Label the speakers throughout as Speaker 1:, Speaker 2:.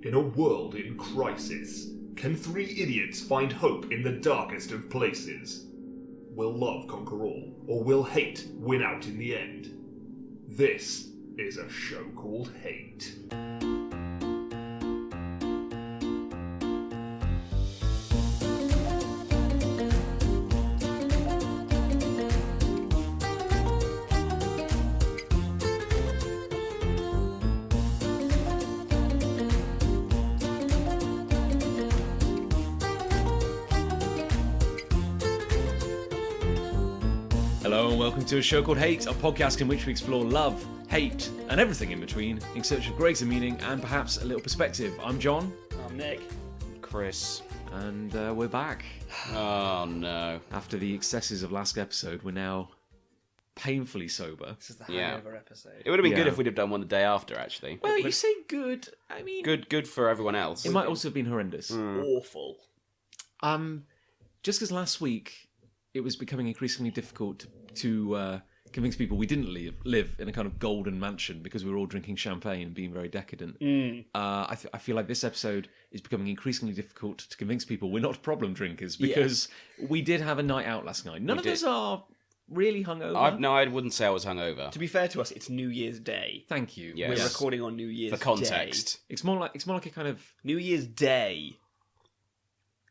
Speaker 1: In a world in crisis, can three idiots find hope in the darkest of places? Will love conquer all, or will hate win out in the end? This is a show called Hate.
Speaker 2: Hello and welcome to a show called Hate, a podcast in which we explore love, hate, and everything in between in search of greater meaning and perhaps a little perspective. I'm John.
Speaker 3: I'm Nick.
Speaker 4: Chris.
Speaker 2: And we're back.
Speaker 4: Oh no.
Speaker 2: After the excesses of last episode, we're now painfully sober.
Speaker 3: This is the hangover episode.
Speaker 4: It would have been good
Speaker 2: Yeah.
Speaker 4: if we'd have done one the day after, actually.
Speaker 2: Well, you say good. I mean...
Speaker 4: Good for everyone else.
Speaker 2: It might also have been horrendous.
Speaker 3: Awful.
Speaker 2: Just because last week it was becoming increasingly difficult to convince people we didn't live in a kind of golden mansion because we were all drinking champagne and being very decadent. I feel like this episode is becoming increasingly difficult to convince people we're not problem drinkers because we did have a night out last night. None of us are really hungover.
Speaker 4: No, I wouldn't say I was hungover.
Speaker 3: To be fair to us, it's New Year's Day.
Speaker 2: Thank you.
Speaker 4: Yes.
Speaker 3: We're recording on New Year's
Speaker 4: For context.
Speaker 3: Day.
Speaker 2: It's more like a kind of
Speaker 3: New Year's Day.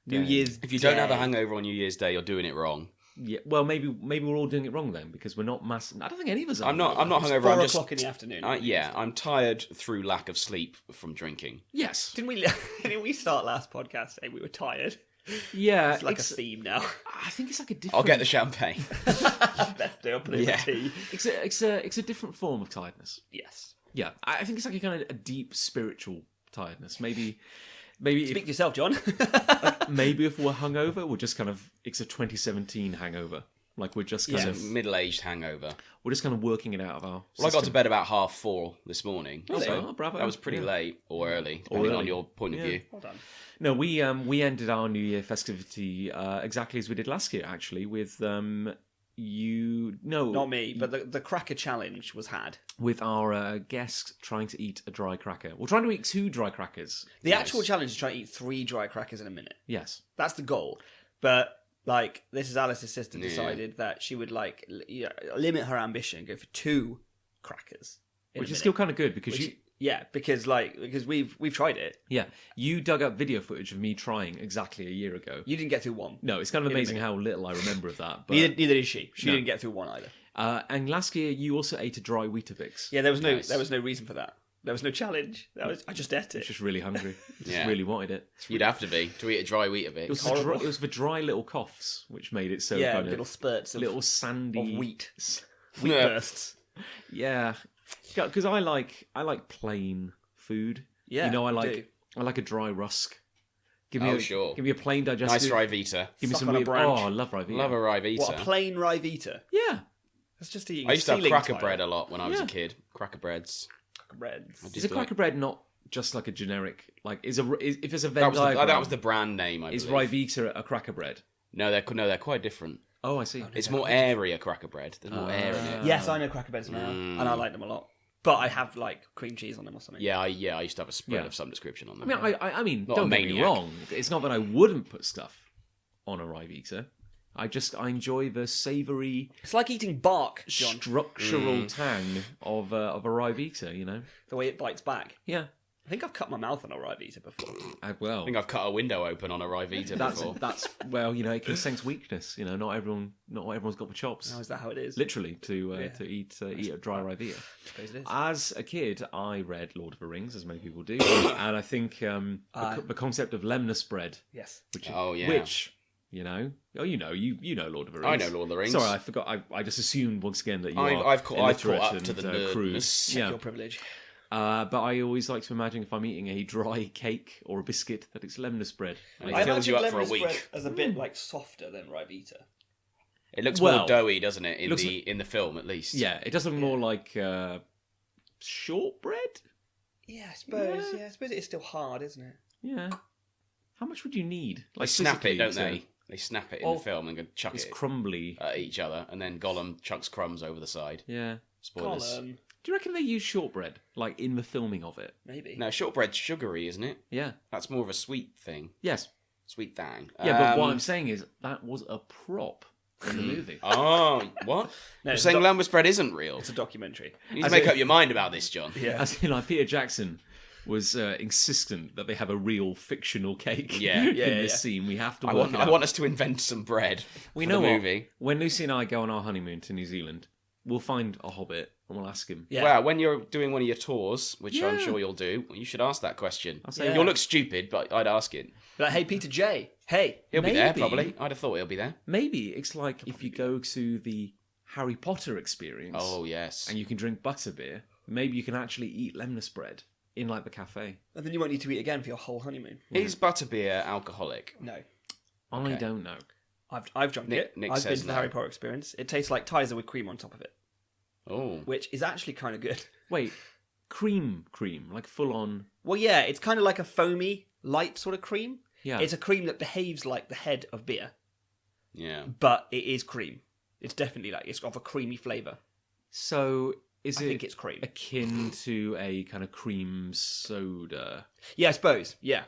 Speaker 3: New
Speaker 2: Yeah.
Speaker 3: Year's
Speaker 4: If you don't have a
Speaker 3: Day.
Speaker 4: hangover on New Year's Day, you're doing it wrong.
Speaker 2: yeah. Well, maybe we're all doing it wrong then because we're not mass. I don't think any of us are.
Speaker 4: I'm not
Speaker 3: It's
Speaker 4: hungover.
Speaker 3: 4
Speaker 4: I'm just
Speaker 3: o'clock in the afternoon.
Speaker 4: I'm tired through lack of sleep from drinking.
Speaker 2: Yes.
Speaker 3: Didn't we start last podcast saying we were tired?
Speaker 2: Yeah.
Speaker 3: It's like a theme now.
Speaker 2: I think it's like a different.
Speaker 4: I'll get the champagne.
Speaker 3: Best day, I'll put it in
Speaker 4: Yeah.
Speaker 3: the tea.
Speaker 2: It's a different form of tiredness.
Speaker 3: Yes.
Speaker 2: Yeah, I think it's like a kind of a deep spiritual tiredness. Maybe
Speaker 3: Speak for yourself, John.
Speaker 2: maybe if we're hungover, we're just kind of it's a 2017 hangover. Like we're just kind
Speaker 4: It's a
Speaker 2: of
Speaker 4: middle-aged hangover.
Speaker 2: we're just kind of working it out of our.
Speaker 4: Well, I got to
Speaker 2: system.
Speaker 4: bed about 4:30 this morning.
Speaker 2: Okay.
Speaker 4: So
Speaker 2: Oh, bravo.
Speaker 4: that was pretty
Speaker 2: Yeah.
Speaker 4: late or early, depending
Speaker 2: early.
Speaker 4: on your point of
Speaker 2: Yeah.
Speaker 4: view.
Speaker 3: Well done.
Speaker 2: No, we ended our New Year festivity exactly as we did last year, actually, with
Speaker 3: Not me, but the cracker challenge was had.
Speaker 2: with our guest trying to eat a dry cracker. We're trying to eat 2 dry crackers.
Speaker 3: The actual challenge is try to eat 3 dry crackers in a minute.
Speaker 2: Yes.
Speaker 3: That's the goal. But like, this is Alice's sister
Speaker 4: Yeah.
Speaker 3: decided that she would like limit her ambition and go for 2 crackers, in
Speaker 2: Which
Speaker 3: a
Speaker 2: is
Speaker 3: minute.
Speaker 2: still kind of good because
Speaker 3: because we've tried it.
Speaker 2: you dug up video footage of me trying exactly a year ago.
Speaker 3: You didn't get through 1.
Speaker 2: No, it's kind of
Speaker 3: In a
Speaker 2: amazing
Speaker 3: minute.
Speaker 2: how little I remember of that. But
Speaker 3: Neither did she. She
Speaker 2: No.
Speaker 3: didn't get through 1 either.
Speaker 2: and last year you also ate a dry Weetabix.
Speaker 3: Yeah, there was
Speaker 4: Nice.
Speaker 3: no reason for that. There was no challenge. I just ate
Speaker 2: I was
Speaker 3: it.
Speaker 2: just really hungry. Just
Speaker 4: Yeah.
Speaker 2: really wanted it.
Speaker 4: You'd have to be to eat a dry Weetabix.
Speaker 2: It was,
Speaker 3: horrible.
Speaker 2: it was the dry little coughs which made it so
Speaker 3: Yeah,
Speaker 2: kind
Speaker 3: little
Speaker 2: of
Speaker 3: spurts of,
Speaker 2: little sandy
Speaker 3: of wheat
Speaker 4: Yeah.
Speaker 3: bursts.
Speaker 2: Yeah, because I like plain food.
Speaker 3: Yeah,
Speaker 2: you know, I
Speaker 3: do.
Speaker 2: like a dry rusk. Give
Speaker 4: Oh,
Speaker 2: me
Speaker 4: sure.
Speaker 2: Give me a plain digestive.
Speaker 4: Nice Rivita.
Speaker 2: Give me
Speaker 3: Suck
Speaker 2: some
Speaker 3: on a
Speaker 2: weird.
Speaker 3: branch.
Speaker 2: Oh, I love Rivita.
Speaker 4: Love a Rivita.
Speaker 3: What, a plain Rivita?
Speaker 2: Yeah,
Speaker 3: That's just eating
Speaker 4: I used to have
Speaker 3: ceiling
Speaker 4: cracker
Speaker 3: tile.
Speaker 4: bread a lot when I was
Speaker 2: Yeah.
Speaker 4: a kid. Cracker breads.
Speaker 3: Breads.
Speaker 4: I
Speaker 2: is
Speaker 4: did
Speaker 2: a cracker bread not just like a generic? Like, if there's a Venn diagram,
Speaker 4: That was the brand name. I
Speaker 2: is
Speaker 4: believe.
Speaker 2: Rivita a cracker bread?
Speaker 4: No, they're quite different.
Speaker 2: Oh, I see.
Speaker 4: It's more airy a cracker bread. There's more air in it.
Speaker 3: Yes, I know cracker breads now, and I like them a lot. But I have like cream cheese on them or something.
Speaker 4: Yeah, I used to have a spread
Speaker 2: Yeah.
Speaker 4: of some description on
Speaker 2: I
Speaker 4: them.
Speaker 2: mean, I mean,
Speaker 4: Not a
Speaker 2: don't get me
Speaker 4: maniac.
Speaker 2: wrong. It's not that I wouldn't put stuff on a Rivita. I enjoy the savoury
Speaker 3: It's like eating bark, John.
Speaker 2: structural tang of a Rivita. You know.
Speaker 3: The way it bites back.
Speaker 2: Yeah.
Speaker 3: I think I've cut my mouth on a Rivita before.
Speaker 2: Well.
Speaker 4: I think I've cut a window open on a Rivita before.
Speaker 2: That's well, you know, it can sense weakness. You know, not everyone's got the chops.
Speaker 3: Now, is that how it is?
Speaker 2: Literally to eat a dry Rivita.
Speaker 3: I suppose it is.
Speaker 2: As a kid, I read Lord of the Rings, as many people do, and I think the concept of lemnis bread,
Speaker 3: Yes.
Speaker 2: which you know, you know Lord of the Rings.
Speaker 4: I know Lord of the Rings.
Speaker 2: Sorry, I forgot. I just assumed once again that you are
Speaker 4: I've caught
Speaker 2: illiterate
Speaker 4: up to
Speaker 2: and,
Speaker 4: the
Speaker 2: crude.
Speaker 4: nerdness.
Speaker 2: Yeah.
Speaker 3: Your privilege.
Speaker 2: But I always like to imagine if I'm eating a dry cake or a biscuit that it's lemnis bread.
Speaker 4: It
Speaker 3: I
Speaker 4: fills you
Speaker 3: imagine
Speaker 4: up for a
Speaker 3: lemon
Speaker 4: week.
Speaker 3: spread as a bit like softer than Rivita.
Speaker 4: It looks
Speaker 2: Well,
Speaker 4: more doughy, doesn't it?
Speaker 2: looks
Speaker 4: In the film, at least.
Speaker 2: Yeah, it does look more like shortbread.
Speaker 3: Yeah, I suppose. Yeah, I suppose it is still hard, isn't it?
Speaker 2: Yeah. How much would you need?
Speaker 4: They snap it,
Speaker 2: physically,
Speaker 4: don't
Speaker 2: to-
Speaker 4: they? They snap it in
Speaker 2: Oh,
Speaker 4: the film and go chuck
Speaker 2: It's
Speaker 4: it
Speaker 2: crumbly.
Speaker 4: at each other, and then Gollum chucks crumbs over the side.
Speaker 2: Yeah.
Speaker 4: Spoilers.
Speaker 3: Colin.
Speaker 2: Do you reckon they use shortbread, like, in the filming of it?
Speaker 3: Maybe.
Speaker 4: No, shortbread's sugary, isn't it?
Speaker 2: Yeah.
Speaker 4: That's more of a sweet thing.
Speaker 2: Yes.
Speaker 4: Sweet thing.
Speaker 2: Yeah, but what I'm saying is that was a prop in the movie.
Speaker 4: Oh, what?
Speaker 3: No,
Speaker 4: You're
Speaker 3: it's
Speaker 4: saying
Speaker 3: a
Speaker 4: Lambeth bread isn't real?
Speaker 3: It's a documentary.
Speaker 4: You need to make up your mind about this, John.
Speaker 3: Yeah.
Speaker 2: As in, like, Peter Jackson was insistent that they have a real fictional cake
Speaker 4: Yeah.
Speaker 2: in
Speaker 3: Yeah,
Speaker 2: this
Speaker 3: yeah.
Speaker 2: scene. We have to
Speaker 4: I
Speaker 2: work
Speaker 4: want,
Speaker 2: it
Speaker 4: I
Speaker 2: out.
Speaker 4: want us to invent some bread
Speaker 2: We
Speaker 4: for
Speaker 2: know
Speaker 4: the
Speaker 2: what?
Speaker 4: movie.
Speaker 2: When Lucy and I go on our honeymoon to New Zealand, we'll find a hobbit and we'll ask him.
Speaker 3: Yeah.
Speaker 4: Well, when you're doing one of your tours, which I'm
Speaker 2: Yeah.
Speaker 4: sure you'll do, you should ask that question.
Speaker 2: I'll say,
Speaker 3: Yeah.
Speaker 4: You'll look stupid, but I'd ask it.
Speaker 3: Like, hey, Peter J. Hey.
Speaker 4: He'll be there,
Speaker 2: Maybe.
Speaker 4: probably. I'd have thought he'll be there.
Speaker 2: Maybe it's like if you go to the Harry Potter experience
Speaker 4: Oh, yes.
Speaker 2: and you can drink butterbeer, maybe you can actually eat lemnis bread in, like, the cafe.
Speaker 3: And then you won't need to eat again for your whole honeymoon.
Speaker 4: Is butterbeer alcoholic?
Speaker 3: No.
Speaker 2: I
Speaker 4: Okay.
Speaker 2: don't know.
Speaker 3: I've drunk it.
Speaker 4: Nick
Speaker 3: I've been
Speaker 4: says
Speaker 3: to the
Speaker 4: no.
Speaker 3: Harry Potter experience. It tastes like Tizer with cream on top of it,
Speaker 4: Oh.
Speaker 3: which is actually kind of good.
Speaker 2: Wait, cream, like full on.
Speaker 3: Well, yeah, it's kind of like a foamy, light sort of cream.
Speaker 2: Yeah.
Speaker 3: It's a cream that behaves like the head of beer,
Speaker 4: Yeah.
Speaker 3: but it is cream. It's definitely like, it's got a creamy flavour.
Speaker 2: So is
Speaker 3: I
Speaker 2: it
Speaker 3: think it's cream.
Speaker 2: akin to a kind of cream soda?
Speaker 3: Yeah, I suppose. Yeah.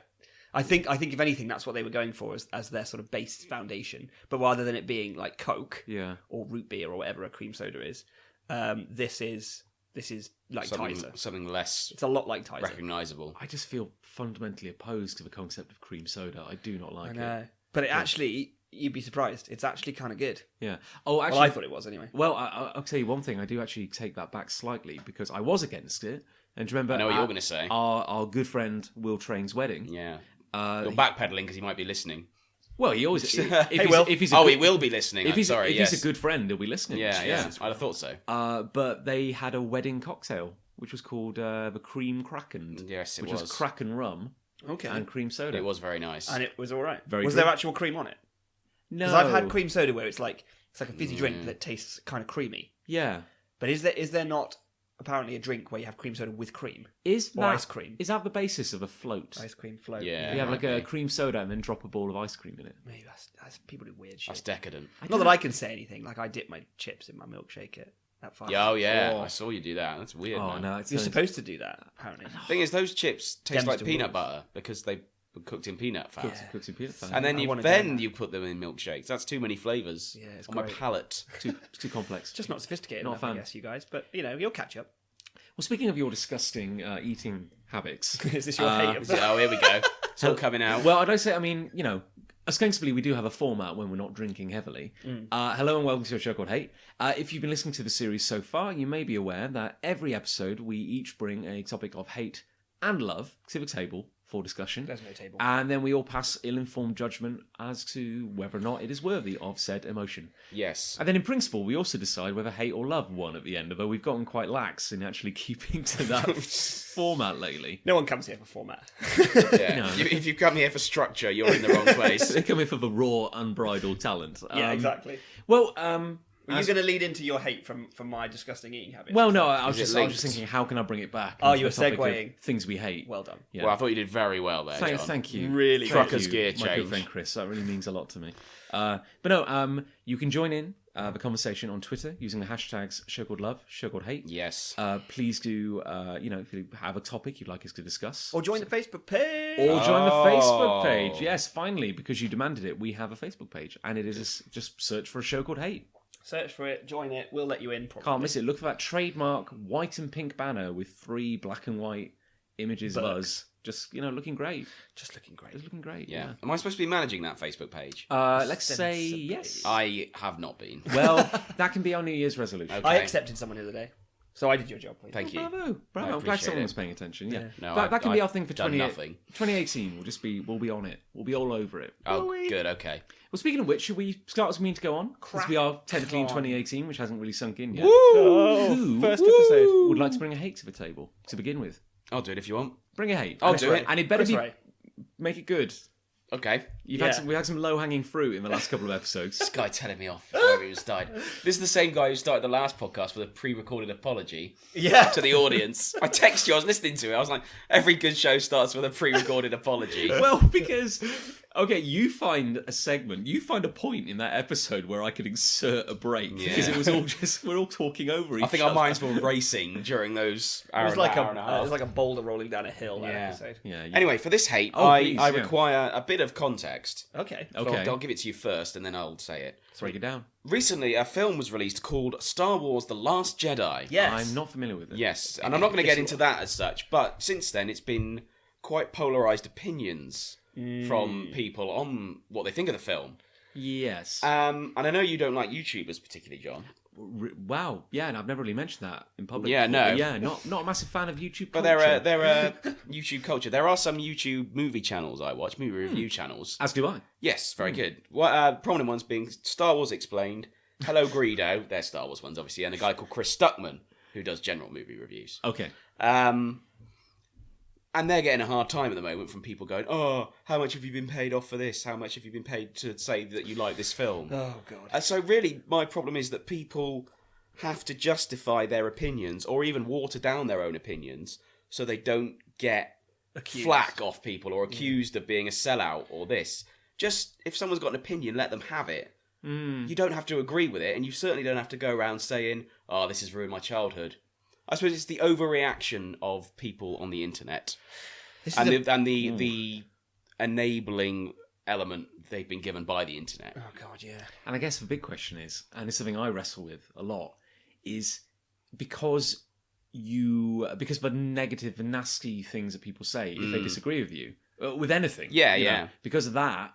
Speaker 3: I think if anything, that's what they were going for as their sort of base foundation. But rather than it being like Coke
Speaker 2: Yeah.
Speaker 3: or root beer or whatever a cream soda is, this is like Tizer.
Speaker 4: Something less
Speaker 3: It's a lot like Tizer.
Speaker 4: recognisable.
Speaker 2: I just feel fundamentally opposed to the concept of cream soda. I do not like
Speaker 3: I
Speaker 2: it.
Speaker 3: know. But it actually, you'd be surprised. It's actually kind of good.
Speaker 2: Yeah. Oh, actually,
Speaker 3: Well, I thought it was anyway.
Speaker 2: Well, I'll tell you one thing. I do actually take that back slightly because I was against it. And do you remember
Speaker 4: I know what you're going to say.
Speaker 2: our good friend Will Train's wedding?
Speaker 4: Yeah.
Speaker 2: Uh,
Speaker 4: You're backpedaling because he might be listening.
Speaker 2: well, he always.
Speaker 3: Will.
Speaker 2: If he's
Speaker 4: He will be listening.
Speaker 2: If
Speaker 4: I'm
Speaker 2: he's
Speaker 4: sorry.
Speaker 2: if
Speaker 4: yes.
Speaker 2: he's a good friend, he'll be listening.
Speaker 4: Yeah. I'd have thought so.
Speaker 2: But they had a wedding cocktail, which was called the Cream Kraken.
Speaker 4: Yes, it
Speaker 2: which
Speaker 4: was.
Speaker 2: was Kraken rum
Speaker 3: Okay.
Speaker 2: and cream soda.
Speaker 4: It was very nice.
Speaker 3: And it was all right.
Speaker 2: Very
Speaker 3: was
Speaker 2: good.
Speaker 3: there actual cream on it?
Speaker 2: No,
Speaker 3: Because I've had cream soda where it's like a fizzy drink that tastes kind of creamy.
Speaker 2: Yeah,
Speaker 3: But is there not apparently a drink where you have cream soda with cream?
Speaker 2: is
Speaker 3: Or
Speaker 2: that
Speaker 3: ice cream.
Speaker 2: Is that the basis of a float?
Speaker 3: Ice cream float.
Speaker 4: Yeah.
Speaker 2: You have like a
Speaker 4: Maybe.
Speaker 2: cream soda and then drop a ball of ice cream in it.
Speaker 3: Maybe that's people do weird shit.
Speaker 4: That's decadent.
Speaker 3: Not that I can say anything. Like I dip my chips in my milkshake at 5.
Speaker 4: Yeah, oh yeah,
Speaker 3: Oh.
Speaker 4: I saw you do that. That's weird.
Speaker 2: Oh
Speaker 4: man.
Speaker 2: no, it's
Speaker 3: You're supposed to do that, apparently.
Speaker 4: Thing is, those chips taste like
Speaker 3: Dempster
Speaker 4: peanut
Speaker 3: rules.
Speaker 4: butter because they were cooked in peanut fat.
Speaker 3: Yeah.
Speaker 2: Cooks and peanut fat.
Speaker 4: And then
Speaker 3: I
Speaker 4: you
Speaker 3: wanna do that.
Speaker 4: you put them in milkshakes. That's too many flavors
Speaker 3: Yeah, it's
Speaker 4: on my
Speaker 3: great.
Speaker 4: palate.
Speaker 2: It's too complex.
Speaker 3: Just not sophisticated
Speaker 2: Not
Speaker 3: enough,
Speaker 2: fun.
Speaker 3: I guess, you guys. But, you'll catch up.
Speaker 2: Well, speaking of your disgusting eating habits,
Speaker 3: Is this your hate of
Speaker 4: Oh, here we go. It's all coming out.
Speaker 2: well, I'd like to say, I mean, ostensibly we do have a format when we're not drinking heavily. Hello and welcome to a show called Hate. If you've been listening to the series so far, you may be aware that every episode we each bring a topic of hate and love to the table for discussion.
Speaker 3: There's no table.
Speaker 2: And then we all pass ill-informed judgment as to whether or not it is worthy of said emotion.
Speaker 4: Yes.
Speaker 2: And then in principle, we also decide whether hate or love won at the end, although we've gotten quite lax in actually keeping to that format lately.
Speaker 3: No one comes here for format.
Speaker 4: Yeah.
Speaker 2: No.
Speaker 4: If you come here for structure, you're in the wrong place.
Speaker 2: They come in for the raw, unbridled talent.
Speaker 3: Yeah, exactly.
Speaker 2: Well,
Speaker 3: Were you going to lead into your hate from my disgusting eating habits?
Speaker 2: well, no, I was
Speaker 4: Is it
Speaker 2: just
Speaker 4: linked?
Speaker 2: thinking, how can I bring it back?
Speaker 3: Oh,
Speaker 2: onto
Speaker 3: you were
Speaker 2: the topic of
Speaker 3: segueing.
Speaker 2: things we hate.
Speaker 3: Well done.
Speaker 2: Yeah.
Speaker 4: Well, I thought you did very well there, John.
Speaker 2: Thank you.
Speaker 3: Really
Speaker 2: Thank
Speaker 4: Trucker's
Speaker 2: you,
Speaker 4: gear
Speaker 2: my good
Speaker 4: change.
Speaker 2: friend Chris. That really means a lot to me. But no, you can join in the conversation on Twitter using the hashtags Show Called Love, Show Called Hate.
Speaker 4: Yes.
Speaker 2: Please do, if you have a topic you'd like us to discuss.
Speaker 3: Or join the Facebook page.
Speaker 2: Or join the
Speaker 4: Oh.
Speaker 2: Facebook page. Yes, finally, because you demanded it, we have a Facebook page. And it is just search for a show called Hate.
Speaker 3: Search for it, join it. We'll let you in, probably.
Speaker 2: Can't miss it. Look for that trademark white and pink banner with 3 black and white images of us. Just, looking great.
Speaker 3: Just looking great.
Speaker 2: Just looking great,
Speaker 4: yeah.
Speaker 2: yeah.
Speaker 4: Am I supposed to be managing that Facebook page?
Speaker 2: Let's say
Speaker 3: Ostensibly.
Speaker 2: yes.
Speaker 4: I have not been.
Speaker 2: Well, that can be our New Year's resolution.
Speaker 4: Okay.
Speaker 3: I accepted someone the other day. So I did your job, please.
Speaker 4: Thank you.
Speaker 2: Bravo.
Speaker 4: I
Speaker 2: I'm glad
Speaker 4: appreciate
Speaker 2: someone
Speaker 4: it.
Speaker 2: was paying attention. Yeah,
Speaker 4: No,
Speaker 2: that can be
Speaker 4: I've
Speaker 2: our thing for
Speaker 4: done
Speaker 2: 2018. We'll be on it. We'll be all over it.
Speaker 4: Oh, good. Okay.
Speaker 2: Well, speaking of which, should we start as we mean to go on? Because we are technically in
Speaker 3: on.
Speaker 2: 2018, which hasn't really sunk in yet.
Speaker 3: Oh, first episode.
Speaker 2: Would like to bring a hate to the table to begin with.
Speaker 4: I'll do it if you want.
Speaker 2: Bring a hate.
Speaker 4: I'll
Speaker 2: And
Speaker 4: do it.
Speaker 2: And it better
Speaker 3: Chris
Speaker 2: be
Speaker 3: Ray.
Speaker 2: make it good.
Speaker 4: Okay.
Speaker 2: We had some low-hanging fruit in the last couple of episodes.
Speaker 4: This guy telling me off before he was died. This is the same guy who started the last podcast with a pre-recorded apology to the audience. I texted you, I was listening to it. I was like, every good show starts with a pre-recorded apology.
Speaker 2: Well, because... Okay, you find a point in that episode where I could insert a break because it was all we're all talking over each other.
Speaker 4: I think our minds were racing during those hour and a half.
Speaker 3: It was like a boulder rolling down a hill, that episode.
Speaker 2: Yeah.
Speaker 4: Anyway, for this hate, I require a bit of context.
Speaker 3: Okay.
Speaker 4: So I'll give it to you first and then I'll say it.
Speaker 2: Break it down.
Speaker 4: Recently, a film was released called Star Wars The Last Jedi.
Speaker 3: Yes.
Speaker 2: I'm not familiar with it.
Speaker 4: Yes, and I'm not going to get into that as such, but since then it's been quite polarised opinions from people on what they think of the film.
Speaker 2: Yes.
Speaker 4: And I know you don't like YouTubers particularly, John.
Speaker 2: Wow. Yeah, and I've never really mentioned that in public.
Speaker 4: Yeah,
Speaker 2: before.
Speaker 4: no.
Speaker 2: But yeah, not a massive fan of YouTube
Speaker 4: But
Speaker 2: culture.
Speaker 4: they're a YouTube culture. There are some YouTube movie channels I watch, movie review channels.
Speaker 2: As do I.
Speaker 4: Yes, very good. Well, prominent ones being Star Wars Explained, Hello Greedo, they're Star Wars ones obviously, and a guy called Chris Stuckman, who does general movie reviews.
Speaker 2: Okay.
Speaker 4: And they're getting a hard time at the moment from people going, oh, how much have you been paid off for this? How much have you been paid to say that you like this film?
Speaker 3: Oh, God.
Speaker 4: And so really, my problem is that people have to justify their opinions or even water down their own opinions so they don't get flack off people or accused of being a sellout or this. Just, if someone's got an opinion, let them have it. You don't have to agree with it, and you certainly don't have to go around saying, oh, this has ruined my childhood. I suppose it's the overreaction of people on the internet and the enabling element they've been given by the internet.
Speaker 3: Oh, God, yeah.
Speaker 2: And I guess the big question is, and it's something I wrestle with a lot, is because of the negative and nasty things that people say if they disagree with you, with anything.
Speaker 4: Yeah,
Speaker 2: you know,
Speaker 4: yeah.
Speaker 2: because of that,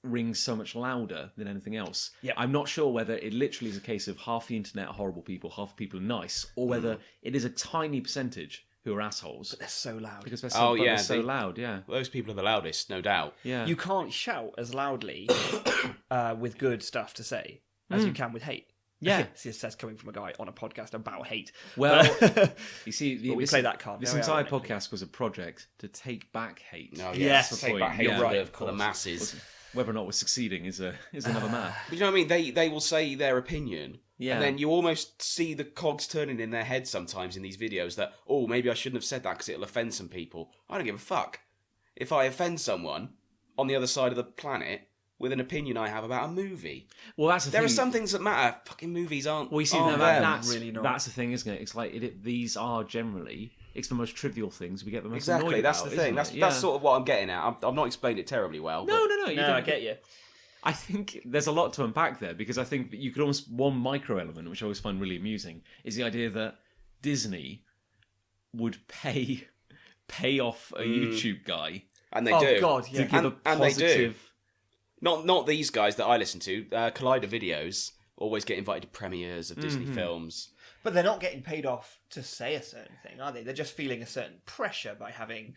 Speaker 2: rings so much louder than anything else.
Speaker 3: Yep.
Speaker 2: I'm not sure whether it literally is a case of half the internet are horrible people, half the people are nice, or whether it is a tiny percentage who are assholes.
Speaker 3: But they're so loud.
Speaker 2: Because they're so, loud, yeah.
Speaker 4: Those people are the loudest, no doubt.
Speaker 2: Yeah.
Speaker 3: You can't shout as loudly with good stuff to say as you can with hate.
Speaker 2: Yeah.
Speaker 3: This says coming from a guy on a podcast about hate.
Speaker 2: Well, you see,
Speaker 3: we play that card.
Speaker 2: This
Speaker 3: very
Speaker 2: entire
Speaker 3: ironically.
Speaker 2: podcast was a project to take back hate.
Speaker 4: No,
Speaker 3: Yes,
Speaker 2: That's the
Speaker 4: take
Speaker 2: point.
Speaker 4: back hate
Speaker 2: Yeah.
Speaker 3: right,
Speaker 4: for the masses.
Speaker 2: Whether or not we're succeeding is another matter.
Speaker 4: But you know what I mean? They will say their opinion.
Speaker 2: Yeah.
Speaker 4: And then you almost see the cogs turning in their head sometimes in these videos that, oh, maybe I shouldn't have said that because it'll offend some people. I don't give a fuck. If I offend someone on the other side of the planet with an opinion I have about a movie.
Speaker 2: Well, that's the thing.
Speaker 4: There are some things that matter. Fucking movies aren't.
Speaker 2: Well, you see,
Speaker 4: aren't
Speaker 2: that,
Speaker 4: them.
Speaker 2: that's
Speaker 3: really not.
Speaker 2: That's the thing, isn't it? It's like these are generally. It's the most trivial things we get the most
Speaker 4: Exactly,
Speaker 2: annoyed
Speaker 4: that's
Speaker 2: about,
Speaker 4: the thing.
Speaker 2: isn't it?
Speaker 4: That's sort of what I'm getting at. I've not explained it terribly well.
Speaker 2: No.
Speaker 3: No, I get you.
Speaker 2: I think there's a lot to unpack there because I think that you could almost one micro element, which I always find really amusing, is the idea that Disney would pay off a YouTube guy
Speaker 4: And they
Speaker 3: Oh,
Speaker 4: do.
Speaker 3: God, yeah.
Speaker 2: to give a
Speaker 4: And they do.
Speaker 2: positive.
Speaker 4: Not these guys that I listen to. Collider Videos always get invited to premieres of Disney
Speaker 2: Mm-hmm.
Speaker 4: films.
Speaker 3: But they're not getting paid off to say a certain thing, are they? They're just feeling a certain pressure by having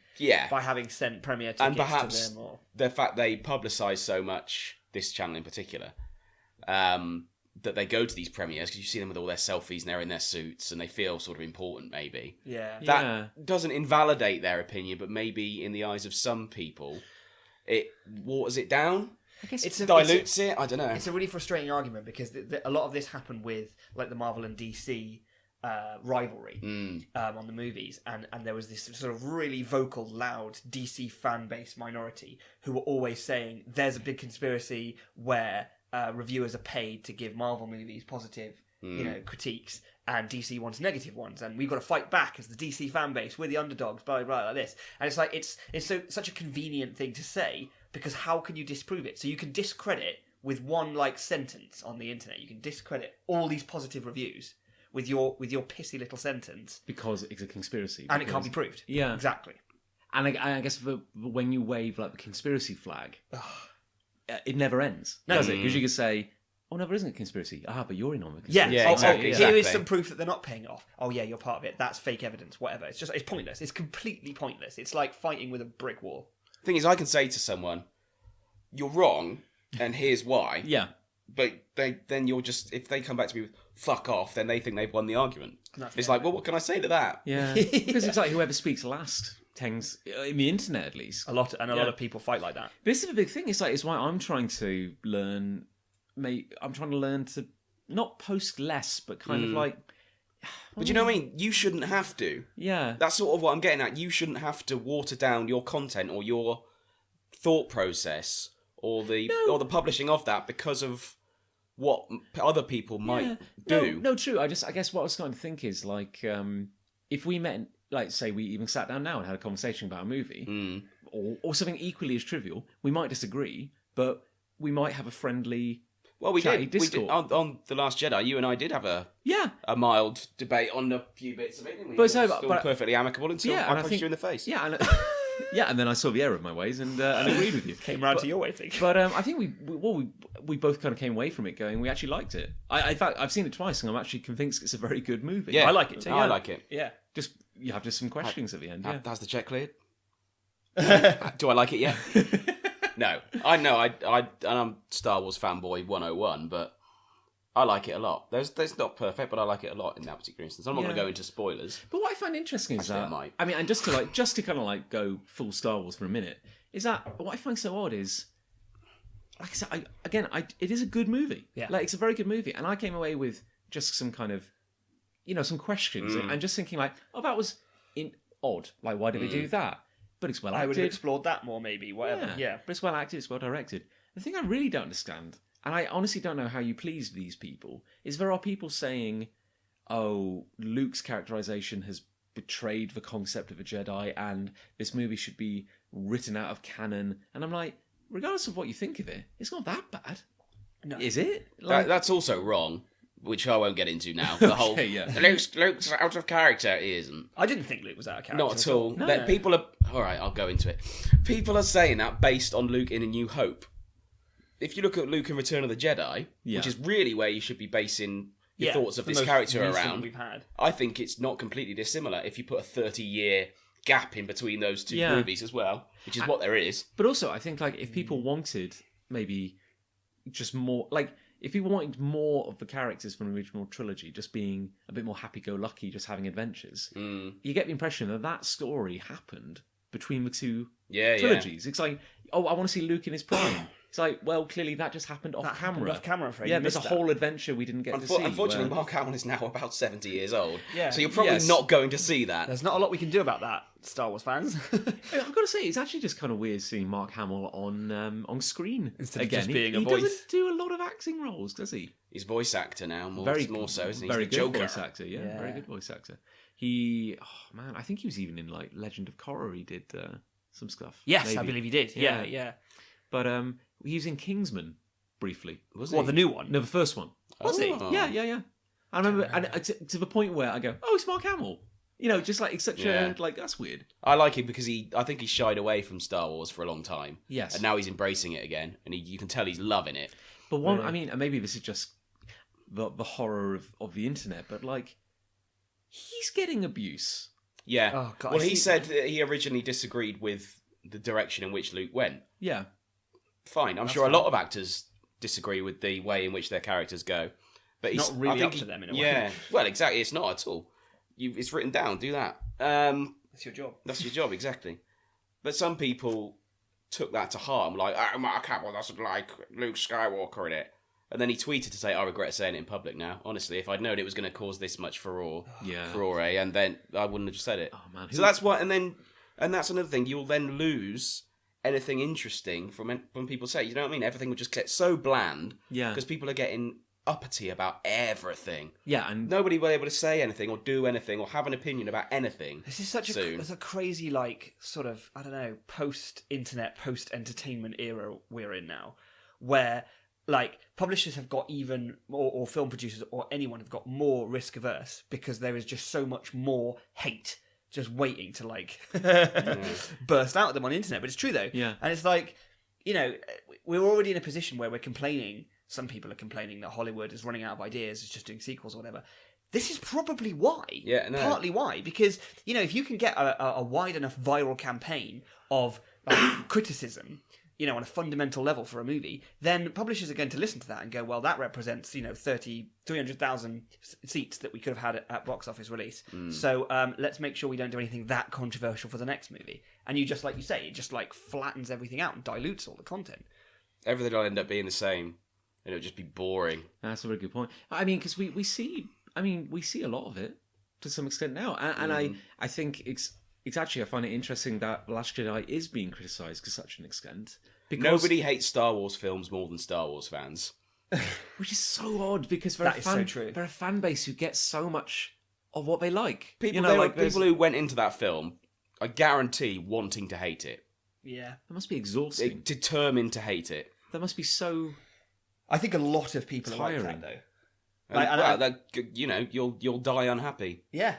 Speaker 3: sent premiere tickets
Speaker 4: And perhaps
Speaker 3: to them. Or...
Speaker 4: the fact they publicise so much, this channel in particular, that they go to these premieres because you see them with all their selfies and they're in their suits and they feel sort of important maybe.
Speaker 3: Yeah.
Speaker 4: That doesn't invalidate their opinion, but maybe in the eyes of some people, it waters it down.
Speaker 2: I guess
Speaker 3: It's
Speaker 4: Dilutes it. I don't know.
Speaker 3: It's a really frustrating argument because a lot of this happened with like the Marvel and DC rivalry on the movies, and there was this sort of really vocal, loud DC fan base minority who were always saying there's a big conspiracy where reviewers are paid to give Marvel movies positive, critiques, and DC wants negative ones, and we've got to fight back as the DC fan base. We're the underdogs, blah blah blah, like this. And it's like it's such a convenient thing to say because how can you disprove it? So you can discredit with one like sentence on the internet. You can discredit all these positive reviews with your pissy little sentence
Speaker 2: because it's a conspiracy.
Speaker 3: and it can't be proved.
Speaker 2: Yeah.
Speaker 3: Exactly.
Speaker 2: And I guess when you wave like the conspiracy flag, it never ends, does it? Because you can say, "Oh no, there isn't a conspiracy." But you're in on the conspiracy.
Speaker 4: Yeah, exactly,
Speaker 3: Here is
Speaker 4: exactly.
Speaker 3: some proof that they're not paying it off. Oh yeah, you're part of it. That's fake evidence. Whatever. It's pointless. It's completely pointless. It's like fighting with a brick wall.
Speaker 4: Thing is, I can say to someone, "You're wrong, and here's why."
Speaker 2: Yeah.
Speaker 4: But then you're just, if they come back to me with "fuck off," then they think they've won the argument. It's like, well, what can I say to that?
Speaker 2: Yeah. Because it's like whoever speaks last things in the internet, at least.
Speaker 3: A lot of people fight like that.
Speaker 2: This is a big thing. It's why I'm trying to learn. I'm trying to learn to not post less, but kind of like.
Speaker 4: But you know what I mean? You shouldn't have to.
Speaker 2: Yeah.
Speaker 4: That's sort of what I'm getting at. You shouldn't have to water down your content or your thought process or the publishing of that because of what other people might do.
Speaker 2: No, true. I guess what I was going to think is like, if we met, like, say we even sat down now and had a conversation about a movie or something equally as trivial, we might disagree, but we might have a friendly. Well, we did
Speaker 4: on The Last Jedi. You and I did have a mild debate on a few bits of it, didn't we?
Speaker 2: But
Speaker 4: perfectly amicable until I punched you in the face.
Speaker 2: Yeah, and then I saw the error of my ways and agreed with you.
Speaker 3: Came round to your way of thinking.
Speaker 2: But I think we both kind of came away from it going, we actually liked it. In fact, I've seen it twice and I'm actually convinced it's a very good movie.
Speaker 3: Yeah, I like it too.
Speaker 4: I like it.
Speaker 3: Yeah.
Speaker 2: You have just some questions at the end.
Speaker 4: Has the check cleared? Do I like it yet? No, I know. I'm Star Wars fanboy 101, but I like it a lot. There's not perfect, but I like it a lot in that particular instance. I'm not going to go into spoilers.
Speaker 2: But what I find interesting is that I mean, and just to kind of like go full Star Wars for a minute, is that what I find so odd is, like I said, it is a good movie.
Speaker 3: Yeah,
Speaker 2: like it's a very good movie, and I came away with just some kind of, some questions, and just thinking like, that was odd. Like, why did they do that? But it's well acted.
Speaker 3: I would have explored that more, maybe. Whatever. Yeah.
Speaker 2: But it's well acted. It's well directed. The thing I really don't understand, and I honestly don't know how you please these people, is there are people saying, "Oh, Luke's characterization has betrayed the concept of a Jedi, and this movie should be written out of canon." And I'm like, regardless of what you think of it, it's not that bad. No. Is it? Like...
Speaker 4: That's also wrong. Which I won't get into now. The whole Luke's out of character. He isn't.
Speaker 3: I didn't think Luke was out of character.
Speaker 4: Not at all. No. People are all right. I'll go into it. People are saying that based on Luke in A New Hope. If you look at Luke in Return of the Jedi, which is really where you should be basing your thoughts of this character around,
Speaker 3: we've had.
Speaker 4: I think it's not completely dissimilar if you put a 30-year gap in between those two movies as well, which is what there is.
Speaker 2: But also, I think like if people wanted maybe just more like. If people wanted more of the characters from the original trilogy, just being a bit more happy-go-lucky, just having adventures, you get the impression that story happened between the two trilogies. It's like, I want to see Luke in his prime. It's like, well, clearly that just happened off camera.
Speaker 3: Off camera, Fred.
Speaker 2: Yeah, there's a whole adventure we didn't get to see.
Speaker 4: Unfortunately, Mark Hamill is now about 70 years old. Yeah. So you're probably not going to see that.
Speaker 3: There's not a lot we can do about that, Star Wars fans.
Speaker 2: I've got to say, it's actually just kind of weird seeing Mark Hamill on screen
Speaker 3: instead of just being a voice.
Speaker 2: He doesn't do a lot of acting roles, does he?
Speaker 4: He's voice actor now, more so, isn't he?
Speaker 2: Very
Speaker 4: good
Speaker 2: Joker. Voice actor, very good voice actor. I think he was even in like Legend of Korra. He did some stuff.
Speaker 3: Yes,
Speaker 2: maybe.
Speaker 3: I believe he did. Yeah.
Speaker 2: But he was in Kingsman briefly.
Speaker 3: Was he? Well, the new one?
Speaker 2: No, the first one.
Speaker 3: Was he?
Speaker 2: Yeah. I remember, and to the point where I go, "Oh, it's Mark Hamill." Just like it's such a like that's weird.
Speaker 4: I like him because I think he shied away from Star Wars for a long time.
Speaker 2: Yes,
Speaker 4: and now he's embracing it again, and you can tell he's loving it.
Speaker 2: But and maybe this is just the horror of the internet, but like he's getting abuse.
Speaker 4: Yeah. Oh, God, well, he said that he originally disagreed with the direction in which Luke went.
Speaker 2: Yeah.
Speaker 4: Fine. I'm sure a lot of actors disagree with the way in which their characters go. But
Speaker 3: he's not really up to them in a way.
Speaker 4: Yeah. Well, exactly. It's not at all. It's written down. Do that.
Speaker 3: That's your job.
Speaker 4: That's your job, exactly. But some people took that to heart and were like, Mark Hamill doesn't like Luke Skywalker in it. And then he tweeted to say, I regret saying it in public now. Honestly, if I'd known it was going to cause this much furore, and then I wouldn't have just said it. Oh, man. So that's why, and that's another thing. You'll then lose anything interesting from when people say, you know what I mean? Everything will just get so bland. Yeah. Because people are getting uppity about everything.
Speaker 2: Yeah, and
Speaker 4: nobody will be able to say anything or do anything or have an opinion about anything.
Speaker 3: This is such a crazy, like, sort of, I don't know, post-internet, post-entertainment era we're in now, where, like, publishers have got even, or film producers or anyone have got more risk-averse because there is just so much more hate just waiting to, like, burst out at them on the internet. But it's true, though.
Speaker 2: Yeah.
Speaker 3: And it's like, we're already in a position where we're complaining. Some people are complaining that Hollywood is running out of ideas, it's just doing sequels or whatever. This is probably why.
Speaker 4: Yeah, no.
Speaker 3: Partly why. Because, if you can get a wide enough viral campaign of criticism, on a fundamental level for a movie, then publishers are going to listen to that and go, well, that represents 300,000 seats that we could have had at box office release. So let's make sure we don't do anything that controversial for the next movie. And you just, like you say, it just like flattens everything out and dilutes all the content.
Speaker 4: Everything will end up being the same, and it'll just be boring.
Speaker 2: That's a very good point. I mean, because we see a lot of it to some extent now, and I think it's actually, I find it interesting that Last Jedi is being criticised to such an extent. Because,
Speaker 4: nobody hates Star Wars films more than Star Wars fans.
Speaker 2: Which is so odd, because they're a fan base who gets so much of what they like.
Speaker 4: People who went into that film, I guarantee, wanting to hate it.
Speaker 3: Yeah.
Speaker 2: That must be exhausting.
Speaker 4: Determined to hate it.
Speaker 2: That must be so...
Speaker 3: I think a lot of people are like that, though.
Speaker 4: You'll die unhappy.
Speaker 3: Yeah.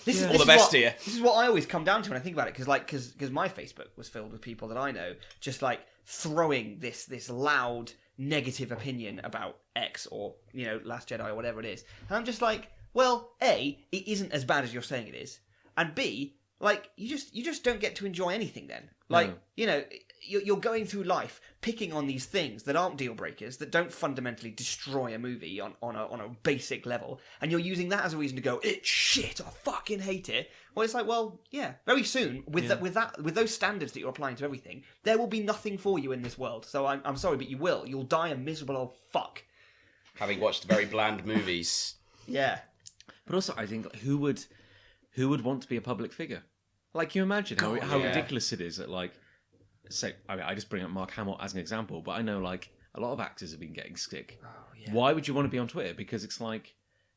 Speaker 4: This is all the best to you.
Speaker 3: This is what I always come down to when I think about it, because my Facebook was filled with people that I know just like throwing this loud negative opinion about X or Last Jedi or whatever it is, and I'm just like, well, A, it isn't as bad as you're saying it is, and B, like you just don't get to enjoy anything then. Like you're going through life picking on these things that aren't deal breakers, that don't fundamentally destroy a movie on a basic level, and you're using that as a reason to go, it's shit, I fucking hate it. Well, it's like, well, yeah, very soon with those standards that you're applying to everything, there will be nothing for you in this world. So I'm sorry, but you'll die a miserable old fuck.
Speaker 4: Having watched very bland movies.
Speaker 3: Yeah.
Speaker 2: But also, I think who would want to be a public figure? Like, you imagine how ridiculous it is that, like, I just bring up Mark Hamill as an example, but I know, like, a lot of actors have been getting stick. Oh, yeah. Why would you want to be on Twitter? Because it's like,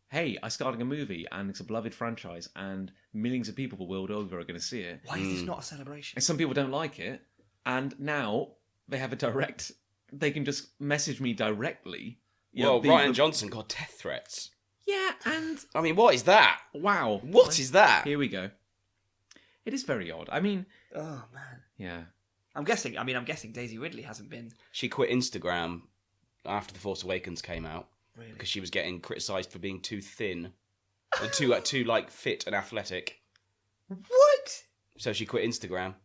Speaker 2: hey, I started a movie, and it's a beloved franchise, and millions of people the world over are going to see it.
Speaker 3: Why is this not a celebration?
Speaker 2: And some people don't like it, and now they have they can just message me directly.
Speaker 4: Ryan Johnson got death threats.
Speaker 2: Yeah, and...
Speaker 4: I mean, what is that?
Speaker 2: Wow.
Speaker 4: What is that?
Speaker 2: Here we go. It is very odd. I mean...
Speaker 3: Oh, man.
Speaker 2: Yeah.
Speaker 3: I'm guessing Daisy Ridley hasn't been...
Speaker 4: She quit Instagram after The Force Awakens came out.
Speaker 3: Really?
Speaker 4: Because she was getting criticised for being too thin. And too like, fit and athletic.
Speaker 3: What?
Speaker 4: So she quit Instagram.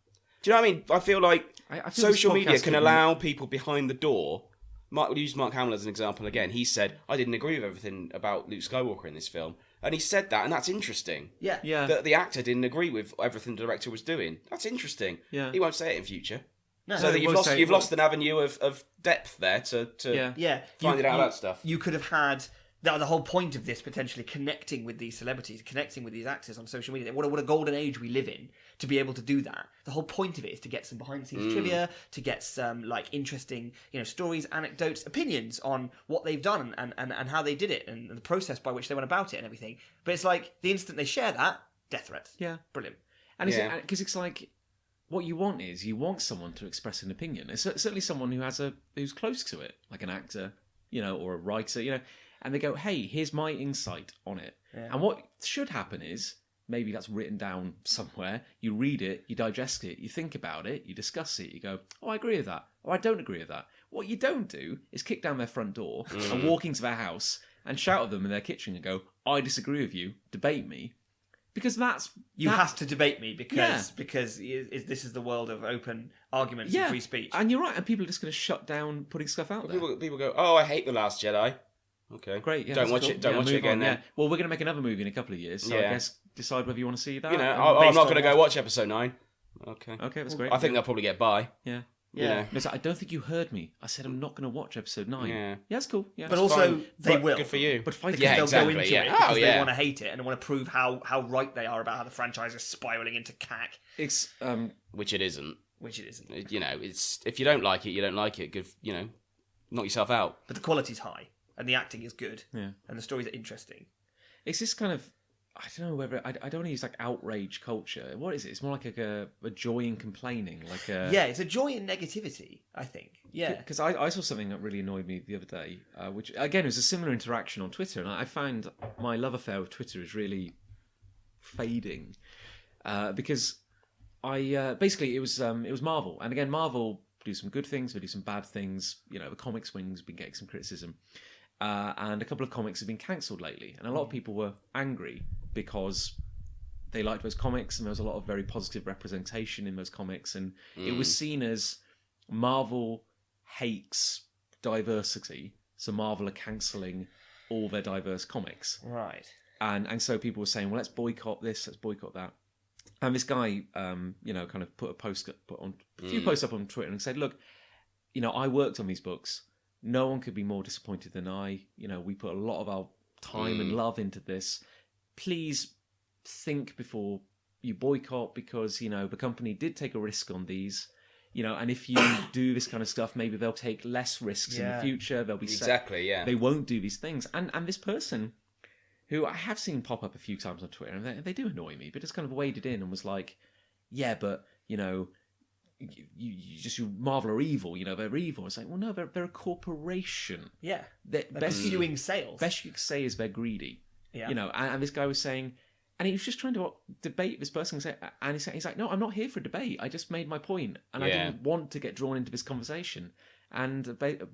Speaker 4: Do you know what I mean? I feel like social media can allow people behind the door... We'll use Mark Hamill as an example again. He said, I didn't agree with everything about Luke Skywalker in this film. And he said that, and that's interesting.
Speaker 3: Yeah.
Speaker 4: That the actor didn't agree with everything the director was doing. That's interesing.
Speaker 2: Yeah.
Speaker 4: He won't say it in future.
Speaker 3: No,
Speaker 4: so that you've lost an avenue of depth there to find out that stuff.
Speaker 3: You could have had... The whole point of this, potentially connecting with these celebrities, connecting with these actors on social media. What a golden age we live in to be able to do that. The whole point of it is to get some behind-the-scenes trivia, to get some interesting stories, anecdotes, opinions on what they've done and how they did it and the process by which they went about it and everything. But it's like the instant they share that, death threats.
Speaker 2: Yeah,
Speaker 3: brilliant.
Speaker 2: And because it's like what you want is someone to express an opinion. It's certainly someone who's close to it, like an actor, or a writer, And they go, hey, here's my insight on it. Yeah. And what should happen is, maybe that's written down somewhere, you read it, you digest it, you think about it, you discuss it, you go, oh, I agree with that, or I don't agree with that. What you don't do is kick down their front door and walk into their house and shout at them in their kitchen and go, I disagree with you, debate me. Because
Speaker 3: you have to debate me because this is the world of open arguments and free speech.
Speaker 2: And you're right, and people are just going to shut down putting stuff out there.
Speaker 4: People go, oh, I hate The Last Jedi. Okay,
Speaker 2: great. Yeah,
Speaker 4: don't watch it. Don't watch it again. Then.
Speaker 2: Well, we're going to make another movie in a couple of years, so I guess decide whether you want to see that.
Speaker 4: I'm not going to go watch episode 9. Okay,
Speaker 2: that's great.
Speaker 4: I think they'll probably get by.
Speaker 2: Yeah. Listen, I don't think you heard me. I said I'm not going to watch episode 9. Yeah, that's cool. Yeah,
Speaker 3: but also they will.
Speaker 4: Good for you.
Speaker 3: But they'll go into it because they want to hate it and they want to prove how right they are about how the franchise is spiraling into cack.
Speaker 2: It's
Speaker 4: which it isn't.
Speaker 3: It's
Speaker 4: if you don't like it, you don't like it. Good, knock yourself out.
Speaker 3: But the quality's high. And the acting is good.
Speaker 2: Yeah.
Speaker 3: And the stories are interesting.
Speaker 2: It's this kind of... I don't know whether... I don't want to use like outrage culture. What is it? It's more like a joy in complaining.
Speaker 3: Yeah, it's a joy in negativity, I think. Yeah.
Speaker 2: Because I saw something that really annoyed me the other day, which, again, was a similar interaction on Twitter. And I found my love affair with Twitter is really fading. Because basically, it was Marvel. And again, Marvel do some good things, they do some bad things. The comics wing's been getting some criticism. And a couple of comics have been cancelled lately. And a lot of people were angry because they liked those comics and there was a lot of very positive representation in those comics. And it was seen as Marvel hates diversity, so Marvel are cancelling all their diverse comics.
Speaker 3: Right.
Speaker 2: And so people were saying, well, let's boycott this, let's boycott that. And this guy, kind of put a few posts up on Twitter and said, look, I worked on these books. No one could be more disappointed than I. We put a lot of our time and love into this. Please think before you boycott, because, the company did take a risk on these. And if you do this kind of stuff, maybe they'll take less risks in the future. They'll be
Speaker 4: exactly, yeah.
Speaker 2: They won't do these things. And this person, who I have seen pop up a few times on Twitter, and they do annoy me, but just kind of waded in and was like, yeah, but, you Marvel are evil, they're evil. It's like, well, no, they're a corporation.
Speaker 3: Yeah.
Speaker 2: They're
Speaker 3: pursuing sales.
Speaker 2: Best you could say is they're greedy.
Speaker 3: Yeah.
Speaker 2: And this guy was saying, and he was just trying to debate this person, and he's like, no, I'm not here for a debate. I just made my point, and I didn't want to get drawn into this conversation. And